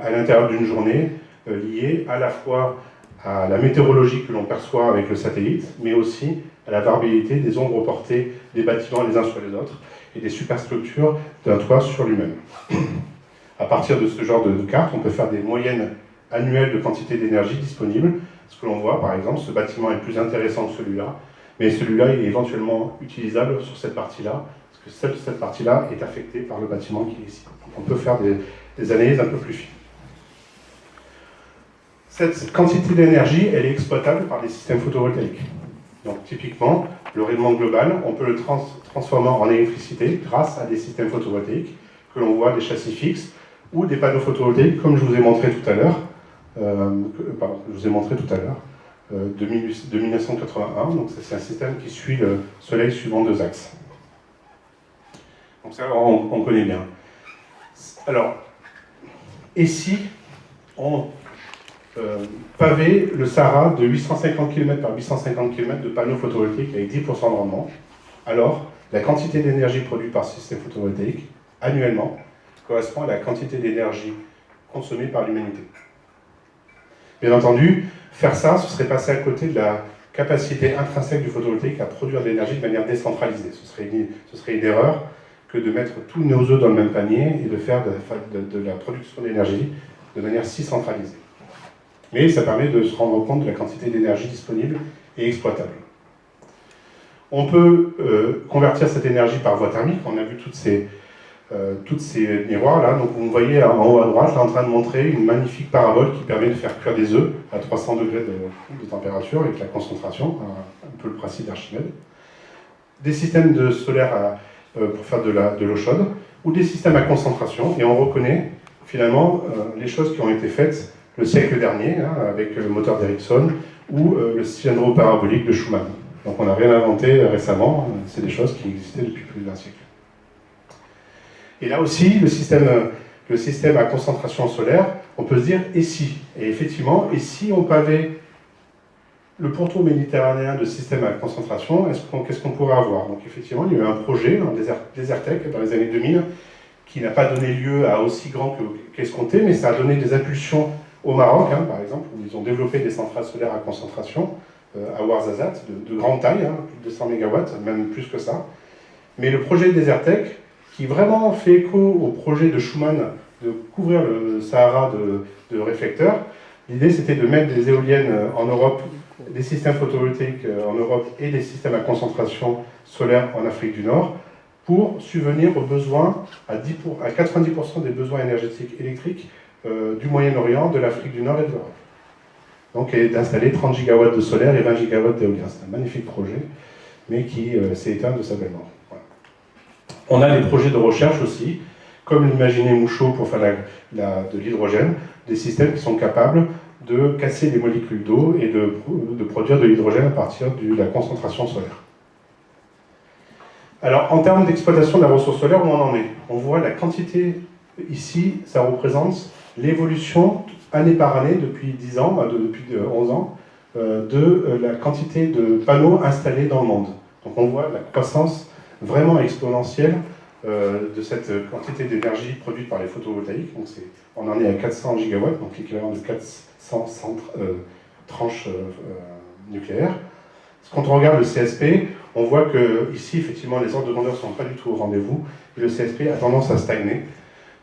à l'intérieur d'une journée liée à la fois à la météorologie que l'on perçoit avec le satellite, mais aussi à la variabilité des ombres portées des bâtiments les uns sur les autres et des superstructures d'un toit sur lui-même. À partir de ce genre de carte, on peut faire des moyennes annuelles de quantité d'énergie disponible. Ce que l'on voit, par exemple, ce bâtiment est plus intéressant que celui-là, mais celui-là est éventuellement utilisable sur cette partie-là, parce que cette partie-là est affectée par le bâtiment qui est ici. Donc on peut faire des analyses un peu plus fines. Cette quantité d'énergie, elle est exploitable par des systèmes photovoltaïques. Donc typiquement, le rayonnement global, on peut le transformer en électricité grâce à des systèmes photovoltaïques que l'on voit des châssis fixes ou des panneaux photovoltaïques, comme je vous ai montré tout à l'heure, de 1981. Donc c'est un système qui suit le Soleil suivant deux axes. Donc ça, on connaît bien. Alors, et si on pavait le Sahara de 850 km par 850 km de panneaux photovoltaïques avec 10% de rendement, alors la quantité d'énergie produite par ce système photovoltaïque, annuellement, correspond à la quantité d'énergie consommée par l'humanité. Bien entendu, faire ça, ce serait passer à côté de la capacité intrinsèque du photovoltaïque à produire de l'énergie de manière décentralisée. Ce serait une erreur que de mettre tous nos œufs dans le même panier et de faire de la production d'énergie de manière si centralisée. Mais ça permet de se rendre compte de la quantité d'énergie disponible et exploitable. On peut convertir cette énergie par voie thermique. On a vu toutes ces miroirs là. Donc vous me voyez en haut à droite, là, en train de montrer une magnifique parabole qui permet de faire cuire des œufs à 300 degrés de température avec la concentration, un peu le principe d'Archimède. Des systèmes de solaire pour faire de l'eau chaude, ou des systèmes à concentration, et on reconnaît finalement les choses qui ont été faites le siècle dernier, hein, avec le moteur d'Ericsson, ou le cylindre parabolique de Schumann. Donc on n'a rien inventé récemment, c'est des choses qui existaient depuis plus d'un siècle. Et là aussi, le système à concentration solaire, on peut se dire, et si? Et effectivement, et si on pavait le pourtour méditerranéen de système à concentration, qu'est-ce qu'on pourrait avoir? Donc effectivement, il y a eu un projet, un Desertec, dans les années 2000, qui n'a pas donné lieu à aussi grand qu'escompté, mais ça a donné des impulsions au Maroc, hein, par exemple, où ils ont développé des centrales solaires à concentration, à Ouarzazate, de grande taille, hein, plus de 200 MW, même plus que ça. Mais le projet Desertec, qui vraiment fait écho au projet de Schumann de couvrir le Sahara de réflecteurs, l'idée c'était de mettre des éoliennes en Europe, des systèmes photovoltaïques en Europe et des systèmes à concentration solaire en Afrique du Nord, pour subvenir aux besoins, à 90% des besoins énergétiques électriques du Moyen-Orient, de l'Afrique du Nord et de l'Europe. Donc, et d'installer 30 gigawatts de solaire et 20 gigawatts d'éolien. C'est un magnifique projet, mais qui s'est éteint de sa belle mort. Voilà. On a des projets de recherche aussi, comme l'imaginait Mouchot pour faire de l'hydrogène, des systèmes qui sont capables de casser les molécules d'eau et de produire de l'hydrogène à partir de la concentration solaire. Alors, en termes d'exploitation de la ressource solaire, où on en est? On voit la quantité, ici, ça représente l'évolution année par année, depuis 10 ans, depuis 11 ans, de la quantité de panneaux installés dans le monde. Donc on voit la croissance vraiment exponentielle de cette quantité d'énergie produite par les photovoltaïques. Donc on en est à 400 gigawatts, donc l'équivalent de 400 tranches nucléaires. Quand on regarde le CSP, on voit que ici, effectivement, les ordres de grandeur ne sont pas du tout au rendez-vous, et le CSP a tendance à stagner,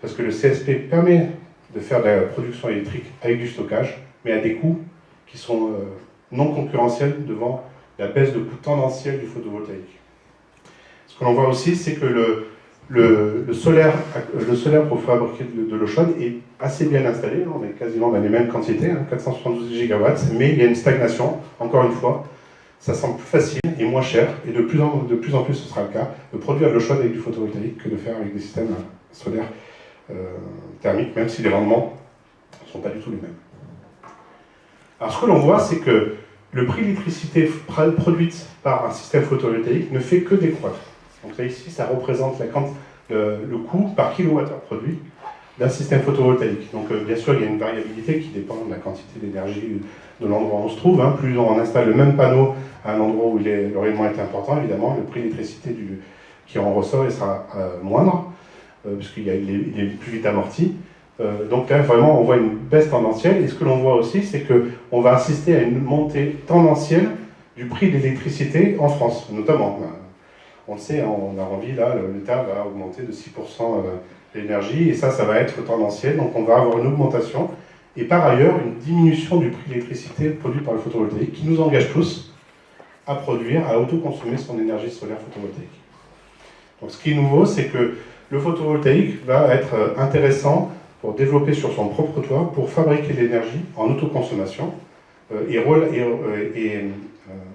parce que le CSP permet de faire de la production électrique avec du stockage, mais à des coûts qui sont non concurrentiels devant la baisse de coût tendancielle du photovoltaïque. Ce que l'on voit aussi, c'est que le solaire pour fabriquer de l'eau chaude est assez bien installé, on est quasiment dans les mêmes quantités, 472 gigawatts, mais il y a une stagnation, encore une fois. Ça semble plus facile et moins cher, et de plus en plus ce sera le cas, de produire de l'eau chaude avec du photovoltaïque que de faire avec des systèmes solaires thermiques, même si les rendements ne sont pas du tout les mêmes. Alors ce que l'on voit, c'est que le prix de l'électricité produite par un système photovoltaïque ne fait que décroître. Donc là ici, ça représente le coût par kilowattheure produit d'un système photovoltaïque. Donc bien sûr, il y a une variabilité qui dépend de la quantité d'énergie de l'endroit où on se trouve. Hein. Plus on installe le même panneau à un endroit où le rayonnement est important, évidemment, le prix de l'électricité qui en ressort sera moindre, puisqu'il est plus vite amorti. Donc là, vraiment, on voit une baisse tendancielle. Et ce que l'on voit aussi, c'est qu'on va assister à une montée tendancielle du prix de l'électricité en France, notamment. On le sait, on a envie, là, l'État va augmenter de 6% l'énergie, et ça va être tendanciel. Donc on va avoir une augmentation, et par ailleurs, une diminution du prix de l'électricité produite par le photovoltaïque, qui nous engage tous à produire, à autoconsommer son énergie solaire photovoltaïque. Donc ce qui est nouveau, c'est que le photovoltaïque va être intéressant pour développer sur son propre toit, pour fabriquer de l'énergie en autoconsommation et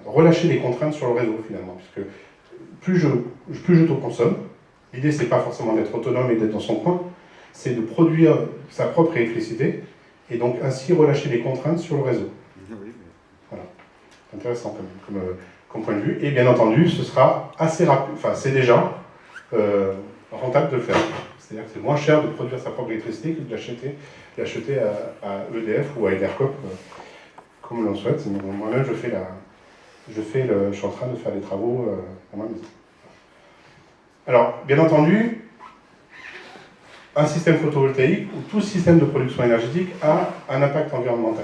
relâcher les contraintes sur le réseau finalement. Puisque plus j'autoconsomme, l'idée c'est pas forcément d'être autonome et d'être dans son coin, c'est de produire sa propre électricité et donc ainsi relâcher les contraintes sur le réseau. Voilà. C'est intéressant quand même comme point de vue. Et bien entendu, ce sera assez rapide, enfin c'est déjà rentable de le faire. C'est-à-dire que c'est moins cher de produire sa propre électricité que de l'acheter à EDF ou à Enercop, comme l'on souhaite. Moi-même, je suis en train de faire des travaux dans ma maison. Alors, bien entendu, un système photovoltaïque ou tout système de production énergétique a un impact environnemental.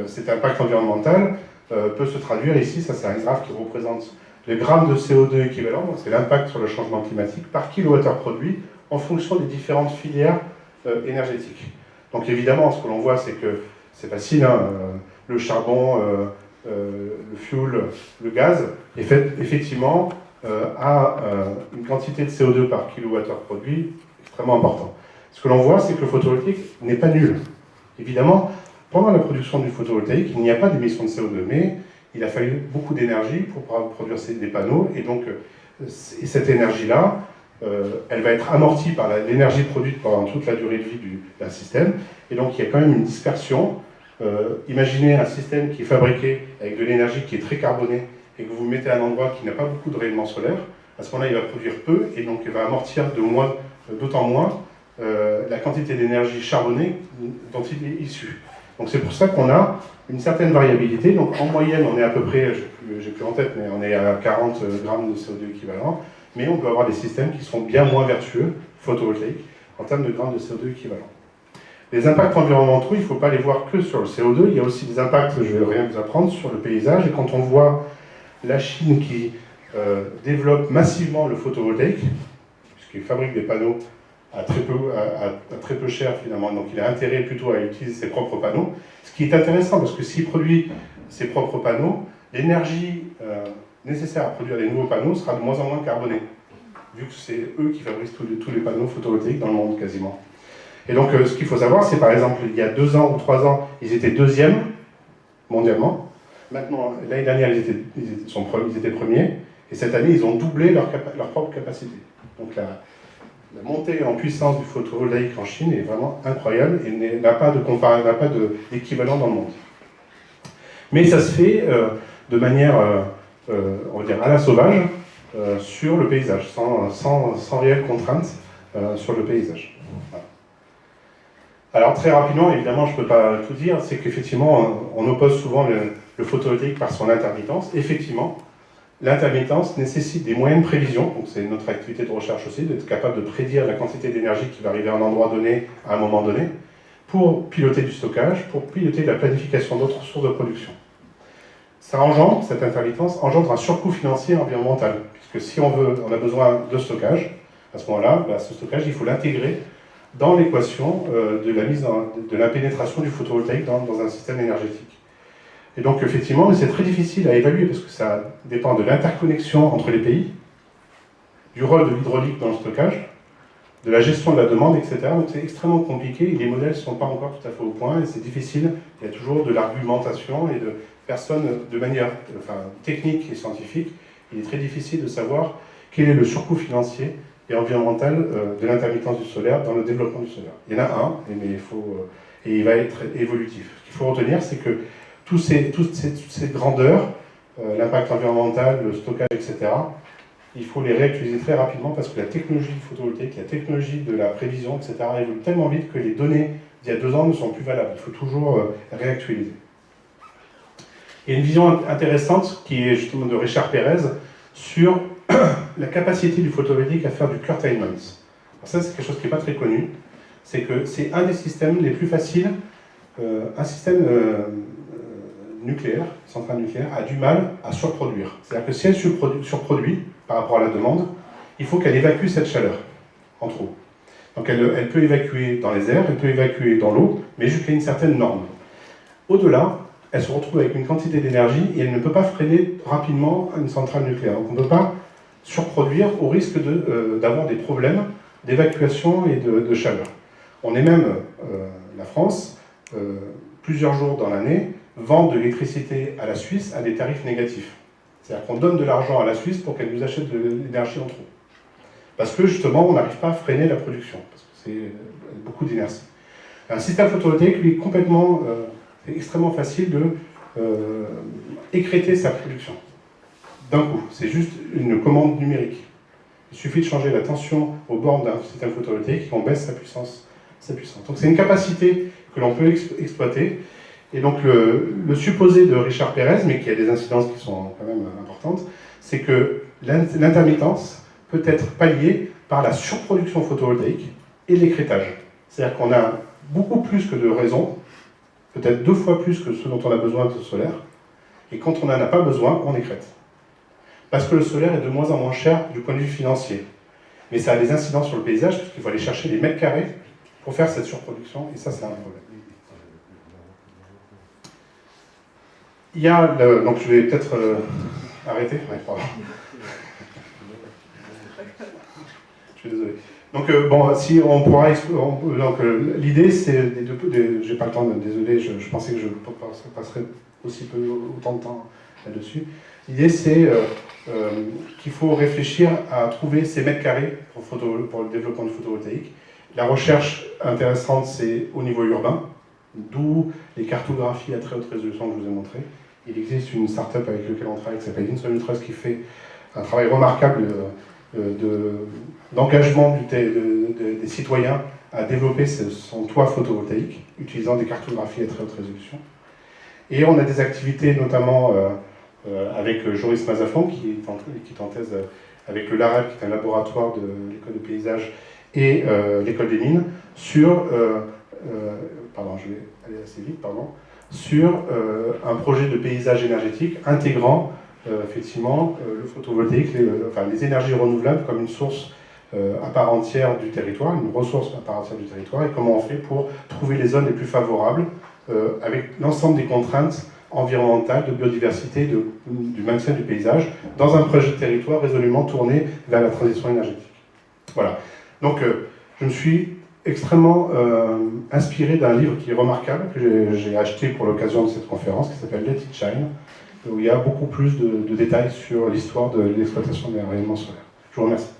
Cet impact environnemental peut se traduire ici, ça c'est un graphe qui représente les grammes de CO2 équivalent, donc c'est l'impact sur le changement climatique par kilowattheure produit en fonction des différentes filières énergétiques. Donc évidemment, ce que l'on voit, c'est que c'est facile, hein, le charbon, le fuel, le gaz, effectivement, a une quantité de CO2 par kilowattheure produit extrêmement importante. Ce que l'on voit, c'est que le photovoltaïque n'est pas nul. Évidemment, pendant la production du photovoltaïque, il n'y a pas d'émission de CO2, mais il a fallu beaucoup d'énergie pour produire des panneaux, et donc cette énergie-là elle va être amortie par l'énergie produite pendant toute la durée de vie d'un système, et donc il y a quand même une dispersion. Imaginez un système qui est fabriqué avec de l'énergie qui est très carbonée, et que vous mettez à un endroit qui n'a pas beaucoup de rayonnement solaire, à ce moment-là il va produire peu, et donc il va amortir d'autant moins la quantité d'énergie charbonnée dont il est issu. Donc c'est pour ça qu'on a une certaine variabilité. Donc en moyenne, on est à peu près, j'ai plus en tête, mais on est à 40 grammes de CO2 équivalent, mais on peut avoir des systèmes qui sont bien moins vertueux, photovoltaïques, en termes de grammes de CO2 équivalent. Les impacts environnementaux, il ne faut pas les voir que sur le CO2, il y a aussi des impacts, je ne vais rien vous apprendre, sur le paysage. Et quand on voit la Chine qui développe massivement le photovoltaïque, puisqu'il fabrique des panneaux à très peu cher finalement, donc il a intérêt plutôt à utiliser ses propres panneaux, ce qui est intéressant parce que s'il produit ses propres panneaux, l'énergie nécessaire à produire des nouveaux panneaux sera de moins en moins carbonée, vu que c'est eux qui fabriquent tous les panneaux photovoltaïques dans le monde quasiment. Et donc ce qu'il faut savoir, c'est par exemple, il y a 2 ans ou 3 ans, ils étaient deuxièmes mondialement. Maintenant, l'année dernière, ils étaient premiers, et cette année, ils ont doublé leur propre capacité. Donc la montée en puissance du photovoltaïque en Chine est vraiment incroyable et n'a pas d'équivalent dans le monde. Mais ça se fait de manière, on va dire, à la sauvage, sur le paysage, sans réelle contrainte sur le paysage. Voilà. Alors très rapidement, évidemment, je ne peux pas tout dire, c'est qu'effectivement, on oppose souvent le photovoltaïque par son intermittence. Effectivement, l'intermittence nécessite des moyens de prévision, donc c'est notre activité de recherche aussi, d'être capable de prédire la quantité d'énergie qui va arriver à un endroit donné, à un moment donné, pour piloter du stockage, pour piloter la planification d'autres sources de production. Ça engendre, cette intermittence, engendre un surcoût financier et environnemental, puisque si on a besoin de stockage, à ce moment-là, ce stockage, il faut l'intégrer dans l'équation de la pénétration du photovoltaïque dans un système énergétique. Et donc, effectivement, c'est très difficile à évaluer parce que ça dépend de l'interconnexion entre les pays, du rôle de l'hydraulique dans le stockage, de la gestion de la demande, etc. Donc, c'est extrêmement compliqué et les modèles ne sont pas encore tout à fait au point et c'est difficile. Il y a toujours de l'argumentation et de personnes, de manière technique et scientifique, il est très difficile de savoir quel est le surcoût financier et environnemental de l'intermittence du solaire dans le développement du solaire. Il y en a un, mais et il va être évolutif. Ce qu'il faut retenir, c'est que toutes ces grandeurs, l'impact environnemental, le stockage, etc., il faut les réactualiser très rapidement parce que la technologie du photovoltaïque, la technologie de la prévision, etc., évolue tellement vite que les données d'il y a 2 ans ne sont plus valables. Il faut toujours réactualiser. Il y a une vision intéressante qui est justement de Richard Pérez sur la capacité du photovoltaïque à faire du curtailment. Alors ça, c'est quelque chose qui n'est pas très connu. C'est que c'est un des systèmes les plus faciles. Un système nucléaire, centrale nucléaire, a du mal à surproduire. C'est-à-dire que si elle surproduit par rapport à la demande, il faut qu'elle évacue cette chaleur en trop. Donc elle peut évacuer dans les airs, elle peut évacuer dans l'eau, mais jusqu'à une certaine norme. Au-delà, elle se retrouve avec une quantité d'énergie et elle ne peut pas freiner rapidement une centrale nucléaire. Donc on ne peut pas surproduire au risque d'avoir des problèmes d'évacuation et de chaleur. On est même, la France, plusieurs jours dans l'année, vend de l'électricité à la Suisse à des tarifs négatifs. C'est-à-dire qu'on donne de l'argent à la Suisse pour qu'elle nous achète de l'énergie en trop. Parce que justement, on n'arrive pas à freiner la production, parce que c'est beaucoup d'inertie. Un système photovoltaïque, lui, est extrêmement facile de écréter sa production. D'un coup, c'est juste une commande numérique. Il suffit de changer la tension au bord d'un système photovoltaïque et on baisse sa puissance. Donc c'est une capacité que l'on peut exploiter. Et donc le supposé de Richard Pérez, mais qui a des incidences qui sont quand même importantes, c'est que l'intermittence peut être palliée par la surproduction photovoltaïque et l'écrétage. C'est-à-dire qu'on a beaucoup plus que de raisons, peut-être 2 fois plus que ce dont on a besoin de solaire, et quand on n'en a pas besoin, on écrète. Parce que le solaire est de moins en moins cher du point de vue financier. Mais ça a des incidences sur le paysage, parce qu'il faut aller chercher des mètres carrés pour faire cette surproduction, et ça, c'est un problème. Il y a, donc je vais peut-être arrêter. Ouais, pardon. Je suis désolé. Donc bon, si on pourra, donc l'idée c'est, j'ai pas le temps, désolé, je pensais que je passerais aussi peu autant de temps là-dessus. L'idée, c'est qu'il faut réfléchir à trouver ces mètres carrés pour le développement du photovoltaïque. La recherche intéressante, c'est au niveau urbain, d'où les cartographies à très haute résolution que je vous ai montrées. Il existe une start-up avec laquelle on travaille qui s'appelle Insolent Trust qui fait un travail remarquable d'engagement des citoyens à développer son toit photovoltaïque, utilisant des cartographies à très haute résolution. Et on a des activités notamment avec Joris Mazafon, qui est en thèse avec le LAREP, qui est un laboratoire de l'école de paysage, et l'école des mines, sur, pardon, je vais aller assez vite, pardon, sur un projet de paysage énergétique intégrant effectivement le photovoltaïque, les énergies renouvelables comme une source à part entière du territoire, une ressource à part entière du territoire, et comment on fait pour trouver les zones les plus favorables avec l'ensemble des contraintes environnementales, de biodiversité, du maintien du paysage, dans un projet de territoire résolument tourné vers la transition énergétique. Voilà. Donc, je me suis extrêmement inspiré d'un livre qui est remarquable, que j'ai acheté pour l'occasion de cette conférence, qui s'appelle Let It Shine, où il y a beaucoup plus de détails sur l'histoire de l'exploitation des rayonnements solaires. Je vous remercie.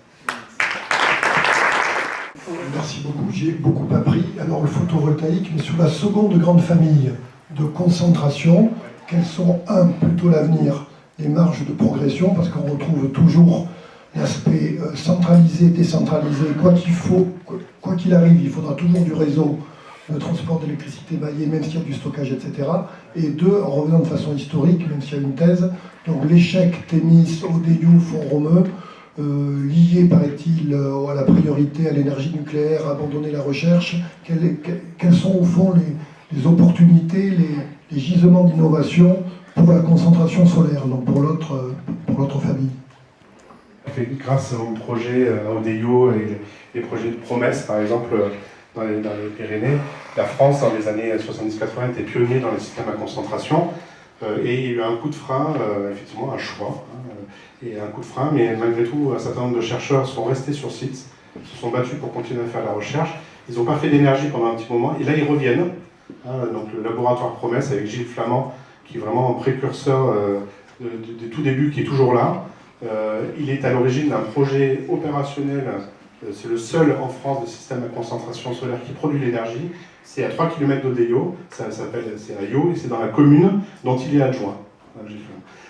Merci beaucoup, j'ai beaucoup appris. Alors le photovoltaïque, mais sur la seconde grande famille de concentration, quels sont, plutôt l'avenir, les marges de progression, parce qu'on retrouve toujours l'aspect centralisé, décentralisé, quoi qu'il arrive, il faudra toujours du réseau, le transport d'électricité maillé, même s'il y a du stockage, etc. Et deux, en revenant de façon historique, même s'il y a une thèse, donc l'échec Thémis, ODU, Font-Romeu, lié, paraît-il, à la priorité à l'énergie nucléaire, à abandonner la recherche, quelles sont au fond les opportunités, les gisements d'innovation pour la concentration solaire, donc pour l'autre famille? Grâce au projet ODIO et les projets de promesses, par exemple, dans les Pyrénées, la France, dans les années 70-80, était pionnier dans les systèmes à concentration, et il y a eu un coup de frein, effectivement, un choix, et un coup de frein, mais malgré tout, un certain nombre de chercheurs sont restés sur site, se sont battus pour continuer à faire la recherche. Ils n'ont pas fait d'énergie pendant un petit moment, et là ils reviennent. Donc le laboratoire Promesse avec Gilles Flamand, qui est vraiment un précurseur du tout début, qui est toujours là. Il est à l'origine d'un projet opérationnel, c'est le seul en France de système à concentration solaire qui produit l'énergie. C'est à 3 km d'Odéo, c'est à Yo, et c'est dans la commune dont il est adjoint.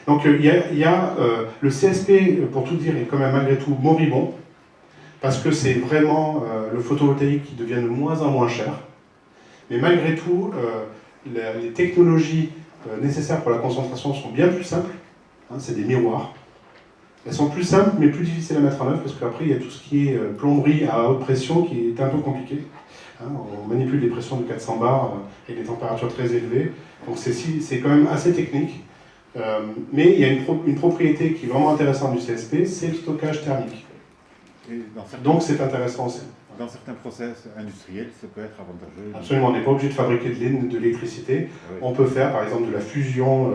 Donc il y a le CSP, pour tout dire, est quand même malgré tout moribond, parce que c'est vraiment le photovoltaïque qui devient de moins en moins cher. Mais malgré tout, les technologies nécessaires pour la concentration sont bien plus simples. C'est des miroirs. Elles sont plus simples, mais plus difficiles à mettre en œuvre, parce qu'après, il y a tout ce qui est plomberie à haute pression qui est un peu compliqué. On manipule des pressions de 400 bars et des températures très élevées. Donc c'est quand même assez technique. Mais il y a une propriété qui est vraiment intéressante du CSP, c'est le stockage thermique. Donc c'est intéressant aussi. Dans certains process industriels, ça peut être avantageux. Absolument, on n'est pas obligé de fabriquer de l'électricité. Oui. On peut faire par exemple de la fusion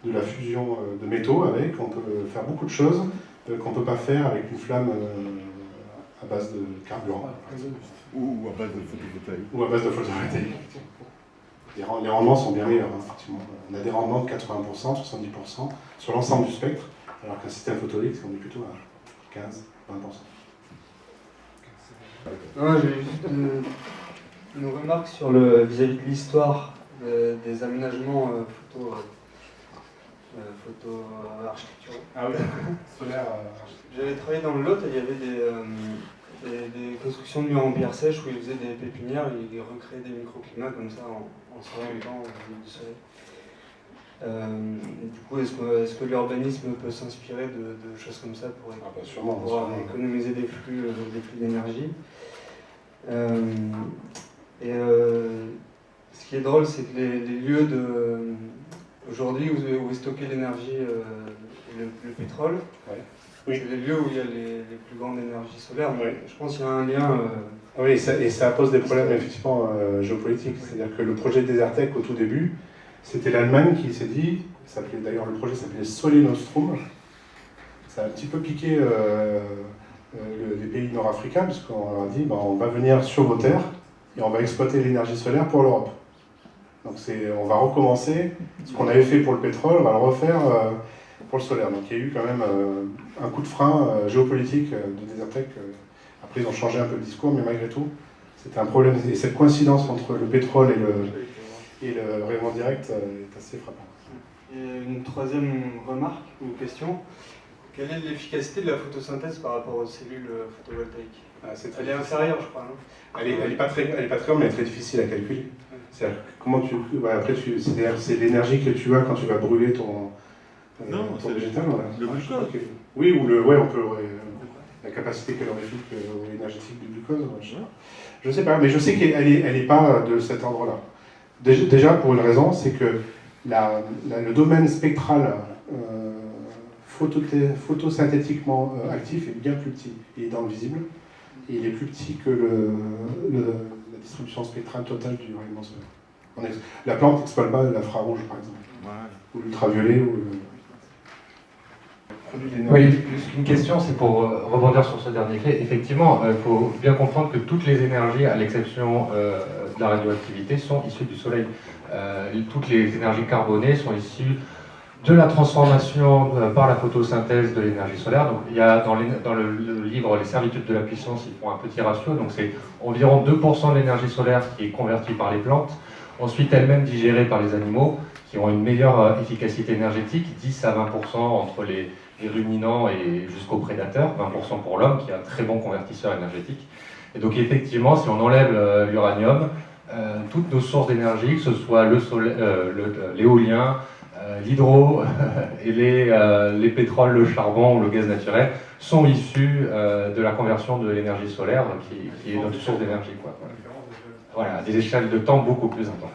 de métaux avec, on peut faire beaucoup de choses qu'on ne peut pas faire avec une flamme à base de carburant. Ou à base de photovoltaïque. Ou à base de photovoltaïque. Les rendements sont bien meilleurs, effectivement. On a des rendements de 80%, 70% sur l'ensemble du spectre, alors qu'un système photovoltaïque, on est plutôt à 15-20%. Non, j'ai juste une remarque sur vis-à-vis de l'histoire des aménagements photo-architecturaux. Ah oui, solaire. J'avais travaillé dans le Lot et il y avait des constructions de murs en pierre sèche où ils faisaient des pépinières et ils recréaient des microclimats comme ça en s'orientant du soleil. Du coup, est-ce que l'urbanisme peut s'inspirer de choses comme ça pour économiser des flux d'énergie? Ce qui est drôle, c'est que les lieux aujourd'hui où est stocké l'énergie, le pétrole, ouais. C'est les lieux où il y a les plus grandes énergies solaires. Donc, je pense qu'il y a un lien. Oui, et ça pose des problèmes effectivement géopolitiques. C'est-à-dire que le projet Desertec au tout début, c'était l'Allemagne qui s'est dit, d'ailleurs le projet s'appelait Sole Nostrum, ça a un petit peu piqué les pays nord-africains, parce qu'on leur a dit on va venir sur vos terres et on va exploiter l'énergie solaire pour l'Europe. Donc on va recommencer ce qu'on avait fait pour le pétrole, on va le refaire pour le solaire. Donc il y a eu quand même un coup de frein géopolitique de Desertec. Après ils ont changé un peu le discours, mais malgré tout, c'était un problème. Et cette coïncidence entre le pétrole et le rayonnement direct est assez frappante. Et une troisième remarque ou question, quelle est l'efficacité de la photosynthèse par rapport aux cellules photovoltaïques? Elle est inférieure, je crois, non? Elle est pas très grande, mais elle est très difficile à calculer. C'est-à-dire, comment après, c'est l'énergie que tu as quand tu vas brûler ton végétal. Le glucose. Oui, ou on peut, la capacité calorifique ou énergétique du glucose. Je sais pas, mais je sais qu'elle est pas de cet ordre-là. Déjà, pour une raison, c'est que le domaine spectral photosynthétiquement actif est bien plus petit. Il est dans le visible, et il est plus petit que la distribution spectrale totale du rayonnement solaire. La plante n'exploite pas l'infrarouge, par exemple, ou l'ultraviolet, ou Oui, juste une question, c'est pour rebondir sur ce dernier fait. Effectivement, il faut bien comprendre que toutes les énergies, à l'exception de la radioactivité, sont issues du soleil. Toutes les énergies carbonées sont issues de la transformation par la photosynthèse de l'énergie solaire. Donc, il y a dans le livre Les servitudes de la puissance, ils font un petit ratio, donc c'est environ 2% de l'énergie solaire qui est convertie par les plantes, ensuite elle-même digérée par les animaux, qui ont une meilleure efficacité énergétique, 10 à 20% entre les ruminants et jusqu'aux prédateurs, 20% pour l'homme, qui est un très bon convertisseur énergétique. Et donc effectivement, si on enlève l'uranium, toutes nos sources d'énergie, que ce soit l'éolien, l'hydro et les pétroles, le charbon ou le gaz naturel, sont issus de la conversion de l'énergie solaire, qui est notre source d'énergie. Voilà, à des échelles de temps beaucoup plus importantes.